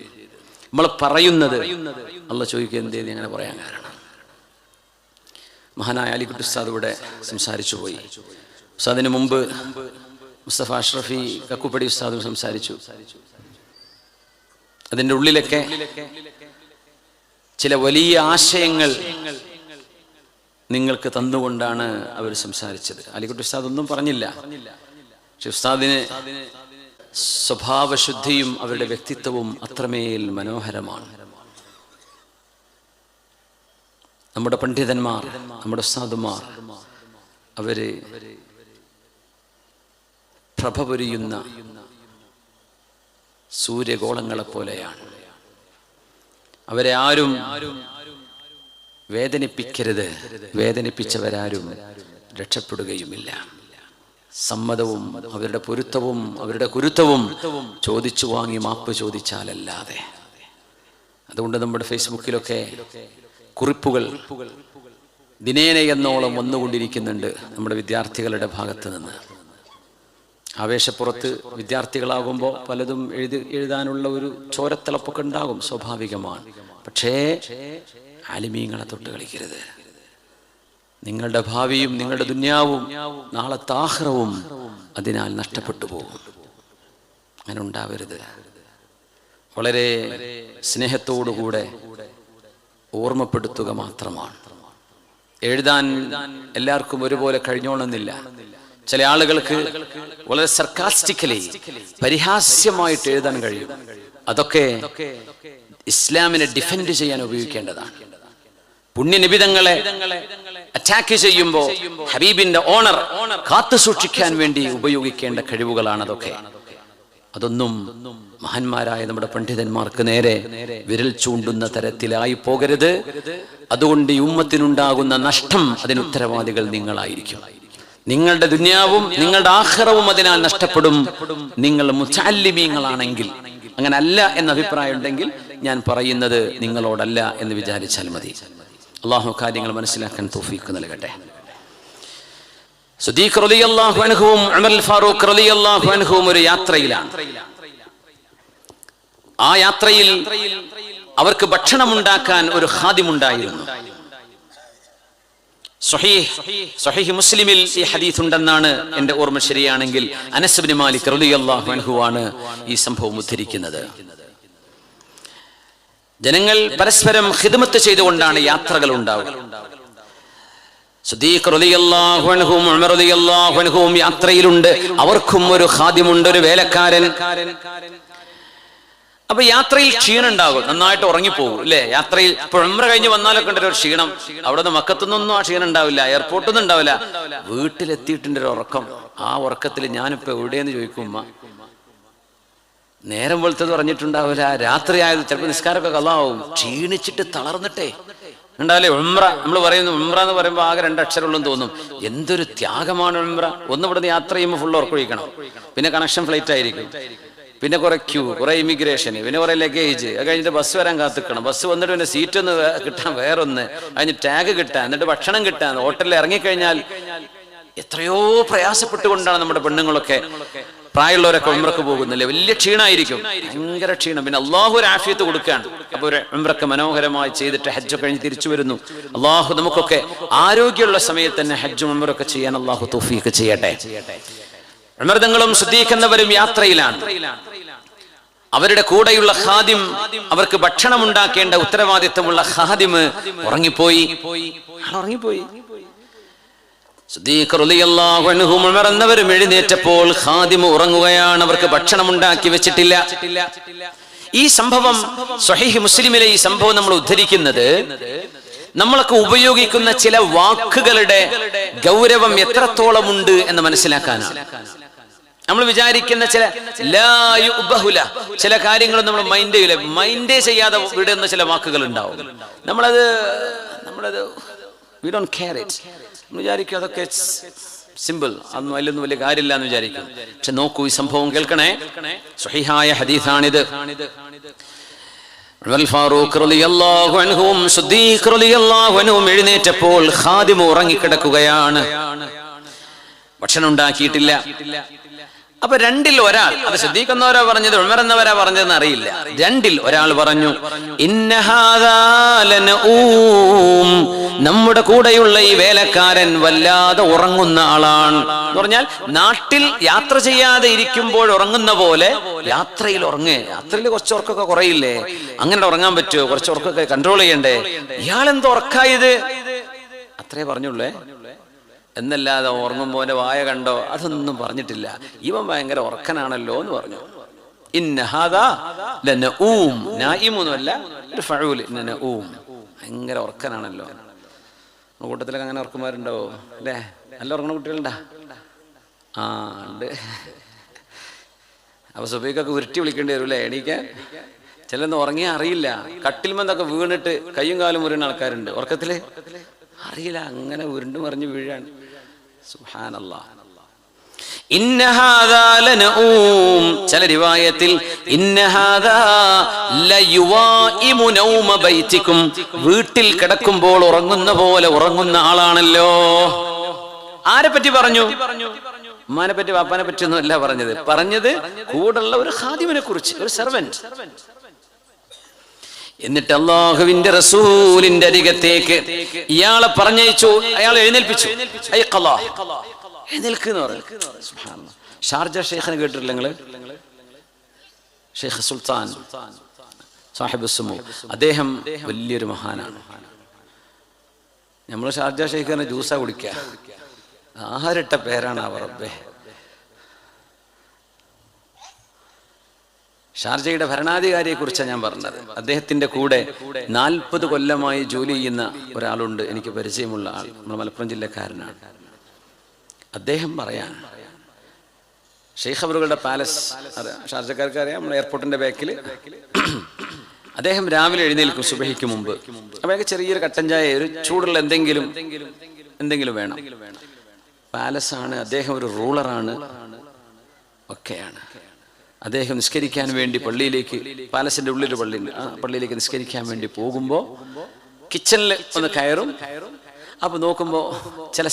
നമ്മൾ പറയുന്നത് അള്ളാഹ് ചോദിക്കുക, എന്തേ നീ അങ്ങനെ പറയാൻ കാരണം? മഹാനായ അലിക്കുട്ടി ഉസ്താദ് ഇവിടെ സംസാരിച്ചു പോയി. ഉസ്താദിന് മുമ്പ് മുസ്തഫ അഷ്റഫി കക്കുപ്പടി ഉസ്താദും സംസാരിച്ചു. അതിൻ്റെ ഉള്ളിലൊക്കെ ചില വലിയ ആശയങ്ങൾ നിങ്ങൾക്ക് തന്നുകൊണ്ടാണ് അവർ സംസാരിച്ചത്. അലിക്കുട്ടി ഉസ്താദ് ഒന്നും പറഞ്ഞില്ല, പക്ഷെ ഉസ്താദിന് സ്വഭാവശുദ്ധിയും അവരുടെ വ്യക്തിത്വവും അത്രമേൽ മനോഹരമാണ്. നമ്മുടെ പണ്ഡിതന്മാർ, നമ്മുടെ ഉസ്താദുമാർ, അവര് പ്രഭ പൊരിയുന്ന സൂര്യഗോളങ്ങളെ പോലെയാണ്. അവരെ ആരും വേദനിപ്പിക്കരുത്, വേദനിപ്പിച്ചവരാരും രക്ഷപ്പെടുകയുമില്ല. സമ്മതവും അവരുടെ പൊരുത്തവും അവരുടെ കുരുത്തവും ചോദിച്ചു വാങ്ങി മാപ്പ് ചോദിച്ചാലല്ലാതെ. അതുകൊണ്ട് നമ്മുടെ ഫേസ്ബുക്കിലൊക്കെ കുറിപ്പുകൾ ദിനേന എന്നോളം വന്നുകൊണ്ടിരിക്കുന്നുണ്ട് നമ്മുടെ വിദ്യാർത്ഥികളുടെ ഭാഗത്ത് നിന്ന്. ആവേശപ്പുറത്ത് വിദ്യാർത്ഥികളാകുമ്പോൾ പലതും എഴുതാനുള്ള ഒരു ചോരത്തിളപ്പൊക്കെ ഉണ്ടാകും, സ്വാഭാവികമാണ്. പക്ഷേ ആലിമീങ്ങളെ തൊട്ട് കളിക്കരുത്. നിങ്ങളുടെ ഭാവിയും നിങ്ങളുടെ ദുന്യാവും നാളത്തെ ആഖിറവും അതിനാൽ നഷ്ടപ്പെട്ടു പോകും. അങ്ങനെ ഉണ്ടാവരുത്. വളരെ സ്നേഹത്തോടുകൂടെ ഓർമ്മപ്പെടുത്തുക മാത്രമാണ്. എഴുതാൻ എല്ലാവർക്കും ഒരുപോലെ കഴിഞ്ഞോണമെന്നില്ല. ചില ആളുകൾക്ക് വളരെ സർക്കാസ്റ്റിക്കലി, പരിഹാസ്യമായിട്ട് എഴുതാൻ കഴിയും. അതൊക്കെ ഇസ്ലാമിനെ ഡിഫെൻഡ് ചെയ്യാൻ ഉപയോഗിക്കേണ്ടതാണ്. പുണ്യനിബിതങ്ങളെ അറ്റാക്ക് ചെയ്യുമ്പോൾ ഹബീബിന്റെ ഓണർ കാത്തു സൂക്ഷിക്കാൻ വേണ്ടി ഉപയോഗിക്കേണ്ട കഴിവുകളാണ് അതൊക്കെ. അതൊന്നും മഹാന്മാരായ നമ്മുടെ പണ്ഡിതന്മാർക്ക് നേരെ വിരൽ ചൂണ്ടുന്ന തരത്തിലായി പോകരുത്. അതുകൊണ്ട് ഈ ഉമ്മത്തിനുണ്ടാകുന്ന നഷ്ടം, അതിന് ഉത്തരവാദികൾ നിങ്ങളായിരിക്കും. നിങ്ങളുടെ ദുനിയാവും നിങ്ങളുടെ ആഖിറവും അതിനാൽ നഷ്ടപ്പെടും. നിങ്ങൾ മുതഅല്ലിമീങ്ങളാണെങ്കിൽ. അങ്ങനെ അല്ല എന്ന അഭിപ്രായം ഉണ്ടെങ്കിൽ ഞാൻ പറയുന്നത് നിങ്ങളോടല്ല എന്ന് വിചാരിച്ചാൽ മതി. അള്ളാഹു കാര്യങ്ങൾ മനസ്സിലാക്കാൻ തൗഫീഖ് നൽകട്ടെ. സിദ്ദീഖ് റളിയല്ലാഹു അൻഹുവും ഉമർ ഫാറൂഖ് റളിയല്ലാഹു അൻഹുവും ഒരു യാത്രയിലാണ്. ആ യാത്രയിൽ അവർക്ക് ഭക്ഷണം ഉണ്ടാക്കാൻ ഒരു ഖാദിമുണ്ടായിരുന്നു. സ്വഹീഹ് മുസ്ലിമിൽ ഈ ഹദീസ് ഉണ്ടെന്നാണ് എൻ്റെ ഓർമ്മ ശരിയാണെങ്കിൽ. അനസ് ഇബ്നു മാലിക് റളിയല്ലാഹു അൻഹു ആണ് ഈ സംഭവം ഉദ്ധരിക്കുന്നത്. ജനങ്ങൾ പരസ്പരം ഖിദ്മത്ത് ചെയ്തുകൊണ്ടാണ് യാത്രകൾ ഉണ്ടാവുക. സിദ്ദീഖ് റളിയല്ലാഹു അൻഹുവും ഉമർ റളിയല്ലാഹു അൻഹുവും യാത്രയിലുണ്ട്. അവർക്കും ഒരു ഖാദിമുണ്ട്, ഒരു വേലക്കാരൻ. അപ്പൊ യാത്രയിൽ ക്ഷീണം ഉണ്ടാകും, നന്നായിട്ട് ഉറങ്ങിപ്പോകും, അല്ലേ? യാത്രയിൽ ഇപ്പോൾ ഉംറ കഴിഞ്ഞ് വന്നാലൊക്കെ ഉണ്ട് ഒരു ക്ഷീണം. അവിടെ നിന്ന് മക്കത്തുനിന്നൊന്നും ആ ക്ഷീണം ഉണ്ടാവില്ല, എയർപോർട്ടിൽ നിന്നും ഉണ്ടാവില്ല. വീട്ടിലെത്തിയിട്ടുണ്ട് ഒരു ഉറക്കം. ആ ഉറക്കത്തിൽ ഞാനിപ്പോ എവിടെയെന്ന് ചോദിക്കും ഉമ്മ. നേരം വെളുത്തത് പറഞ്ഞിട്ടുണ്ടാവില്ല, രാത്രി ആയത് ചിലപ്പോൾ നിസ്കാരമൊക്കെ കളാവും. ക്ഷീണിച്ചിട്ട് തളർന്നിട്ടേ ഉണ്ടാവില്ലേ. ഉംറ നമ്മൾ പറയുന്നു, ഉംറ എന്ന് പറയുമ്പോൾ ആകെ 2 അക്ഷരമുള്ളൂ തോന്നും. എന്തൊരു ത്യാഗമാണ് ഉംറ. ഒന്ന് ഇവിടുന്ന് യാത്ര ചെയ്യുമ്പോൾ ഫുൾ ഉറക്കൊഴിക്കണം, പിന്നെ കണക്ഷൻ ഫ്ലൈറ്റ് ആയിരിക്കും, പിന്നെ കുറെ ക്യൂ, കുറെ ഇമിഗ്രേഷൻ, പിന്നെ കുറെ ലഗേജ്. അത് കഴിഞ്ഞിട്ട് ബസ് വരാൻ കാത്തിക്കണം. ബസ് വന്നിട്ട് പിന്നെ സീറ്റ് ഒന്ന് കിട്ടാൻ വേറൊന്ന്, അതിന് ടാഗ് കിട്ടാൻ, എന്നിട്ട് ഭക്ഷണം കിട്ടാൻ, ഹോട്ടലിൽ ഇറങ്ങിക്കഴിഞ്ഞാൽ എത്രയോ പ്രയാസപ്പെട്ടുകൊണ്ടാണ് നമ്മുടെ പെണ്ണുങ്ങളൊക്കെ, പ്രായമുള്ളവരൊക്കെ ഉംറക്ക് പോകുന്നില്ലേ. വലിയ ക്ഷീണമായിരിക്കും, ഭയങ്കര ക്ഷീണം. പിന്നെ അള്ളാഹു ഒരു ആഫിയത്ത് കൊടുക്കുകയാണ്. അപ്പോൾ ഒരു ഉംറക്ക് മനോഹരമായി ചെയ്തിട്ട് ഹജ്ജ് കഴിഞ്ഞ് തിരിച്ചു വരുന്നു. അള്ളാഹു നമുക്കൊക്കെ ആരോഗ്യമുള്ള സമയത്ത് തന്നെ ഹജ്ജും ഉംറയൊക്കെ ചെയ്യാൻ അള്ളാഹു തൗഫീഖ് ചെയ്യട്ടെ. ഉമർ തങ്ങളും സിദ്ദീഖ് എന്നവരും യാത്രയിലാണ്. അവരുടെ കൂടെയുള്ള ഖാദിം, അവർക്ക് ഭക്ഷണം ഉണ്ടാക്കേണ്ട ഉത്തരവാദിത്തമുള്ള ഖാദിം ഉറങ്ങിപ്പോയി. സിദ്ദീഖ് റളിയല്ലാഹു അൻഹു ഉമർ എന്നവരും എഴുന്നേറ്റപ്പോൾ ഖാദിം ഉറങ്ങുകയാണ്. അവർക്ക് ഭക്ഷണം ഉണ്ടാക്കി വെച്ചിട്ടില്ല. ഈ സംഭവം സ്വഹീഹ് മുസ്ലിമിലെ ഈ സംഭവം നമ്മൾ ഉദ്ധരിക്കുന്നത് നമ്മളൊക്കെ ഉപയോഗിക്കുന്ന ചില വാക്കുകളുടെ ഗൗരവം എത്രത്തോളം ഉണ്ട് എന്ന് മനസ്സിലാക്കാനാണ്. നമ്മൾ വിചാരിക്കുന്ന ചില കാര്യങ്ങൾ നമ്മൾ മൈൻഡേ ചെയ്യാതെ വിടുന്ന ചില വാക്കുകൾ ഉണ്ടാവും. നമ്മളത് വി ഡോണ്ട് കെയർ ഇറ്റ്. നമ്മൾ വിചാരിക്കും അതൊക്കെ സിമ്പിൾ, അതൊന്നും അതിലൊന്നും വലിയ കാര്യമില്ല എന്ന് വിചാരിക്കും. പക്ഷെ നോക്കൂ, ഈ സംഭവം കേൾക്കണേ. സ്വഹീഹായ ഹദീസാണിത്. ഫാറൂഖ് റളിയല്ലാഹു അൻഹുവും സിദ്ദീഖ് റളിയല്ലാഹു അൻഹുവും എഴുന്നേറ്റപ്പോൾ ഖാദിം ഉറങ്ങിക്കിടക്കുകയാണ്, ഭക്ഷണം ഉണ്ടാക്കിയിട്ടില്ല. അപ്പൊ രണ്ടിൽ ഒരാൾ, അത് സിദ്ദീഖ് എന്നവരാ പറഞ്ഞത് ഉമർ എന്നവരാ പറഞ്ഞതെന്ന് അറിയില്ല, രണ്ടിൽ ഒരാൾ പറഞ്ഞു, ഇന്ന ഹാദാ ലനഊം, നമ്മുടെ കൂടെയുള്ള ഈ വേലക്കാരൻ വല്ലാതെ ഉറങ്ങുന്ന ആളാണ് എന്ന് പറഞ്ഞാൽ നാട്ടിൽ യാത്ര ചെയ്യാതെ ഇരിക്കുമ്പോൾ ഉറങ്ങുന്ന പോലെ യാത്രയിൽ ഉറങ്ങേ. യാത്രയിൽ കുറച്ച് ഉറക്കൊക്കെ കുറയില്ലേ, അങ്ങനെ ഉറങ്ങാൻ പറ്റുമോ? കുറച്ച് ഉറക്കൊക്കെ കൺട്രോൾ ചെയ്യണ്ടേ? ഇയാളെന്തോ ഉറക്കായത്? അത്രേ പറഞ്ഞുള്ളേ എന്നല്ലാതെ ഉറങ്ങുമ്പോൾ വായ കണ്ടോ അതൊന്നും പറഞ്ഞിട്ടില്ല. ഇവൻ ഭയങ്കര ഉറക്കനാണല്ലോ എന്ന് പറഞ്ഞു. ഇന്ന ഹാദാ ലനഊം, നായിമൊന്നുമല്ല, ഒരു ഫഊൽ, ലനഊം, ഭയങ്കര ഉറക്കനാണല്ലോ. കൂട്ടത്തിലൊക്കെ അങ്ങനെ ഉറക്കന്മാരുണ്ടാവോ അല്ലേ? നല്ല ഉറങ്ങുന്ന കുട്ടികളുണ്ടാ? ആ ഉണ്ട്. അപ്പൊ സുബൈക്കൊക്കെ ഉരുട്ടി വിളിക്കേണ്ടി വരും അല്ലേ എണീക്കാൻ? ചിലന്ന് ഉറങ്ങിയാൽ അറിയില്ല, കട്ടിൽമെന്നൊക്കെ വീണിട്ട് കയ്യും കാലും മുറിയുന്ന ആൾക്കാരുണ്ട്. ഉറക്കത്തില് അറിയില്ല, അങ്ങനെ ഉരുണ്ട് മറിഞ്ഞ് വീഴാണ്. സുബ്ഹാനല്ലാഹ്. ഇന്ന ഹാദാ ലനഊം, ചില റിവായത്തിൽ ഇന്ന ഹാദാ ലയുവാഇമു നൗമ ബൈതികും, വീട്ടിൽ കിടക്കുമ്പോൾ ഉറങ്ങുന്ന പോലെ ഉറങ്ങുന്ന ആളാണല്ലോ. ആരെ പറ്റി പറഞ്ഞു? ഉമ്മാനെ പറ്റി വാപ്പാനെ പറ്റി ഒന്നും അല്ല പറഞ്ഞത് കൂടുള്ള ഒരു ഖാദിമിനെ കുറിച്ച്, ഒരു സെർവന്റ്. എന്നിട്ട് അല്ലാഹുവിന്റെ റസൂലിന്റെ അരികത്തേക്ക് ഇയാളെ പറഞ്ഞയച്ചു. അയാൾ എഴുന്നേൽപ്പിച്ചു. എഴുന്നേൽക്കെന്ന് പറഞ്ഞു. സുബ്ഹാനല്ലാഹ്. ഷാർജ ഷെയ്ഖിനെ കേട്ടിട്ടില്ല നിങ്ങള്? ഷെയ്ഖ് സുൽത്താൻ സാഹിബ് സുമു, അദ്ദേഹം വലിയൊരു മഹാനാണ്. നമ്മൾ ഷാർജ ഷെയ്ഖിനെ ജ്യൂസാ കുടിക്കുക, ആരിട്ട പേരാണ് അവർ. റബ്ബേ, ഷാർജയുടെ ഭരണാധികാരിയെ കുറിച്ചാണ് ഞാൻ പറഞ്ഞത്. അദ്ദേഹത്തിന്റെ കൂടെ 40 കൊല്ലമായി ജോലി ചെയ്യുന്ന ഒരാളുണ്ട്, എനിക്ക് പരിചയമുള്ള ആൾ, നമ്മുടെ മലപ്പുറം ജില്ലക്കാരനാണ്. അദ്ദേഹം പറയാൻ, ഷെയ്ഖ് അവറുകളുടെ പാലസ്, അത് ഷാർജക്കാർക്ക് അറിയാം, നമ്മുടെ എയർപോർട്ടിന്റെ ബാക്കിൽ. അദ്ദേഹം രാവിലെ എഴുന്നേൽക്കും സുബഹിക്ക് മുമ്പ്. അപ്പൊ ചെറിയൊരു കട്ടൻ ചായ, ഒരു ചൂടുള്ള എന്തെങ്കിലും വേണം. പാലസാണ്, അദ്ദേഹം ഒരു റൂളറാണ്, ഒക്കെയാണ്. അദ്ദേഹം നിസ്കരിക്കാൻ വേണ്ടി പള്ളിയിലേക്ക്, പാലസിന്റെ ഉള്ളിൽ പള്ളിയുണ്ട്, ആ പള്ളിയിലേക്ക് നിസ്കരിക്കാൻ വേണ്ടി പോകുമ്പോൾ കിച്ചണിൽ ഒന്ന് കയറും. അപ്പൊ നോക്കുമ്പോ ചില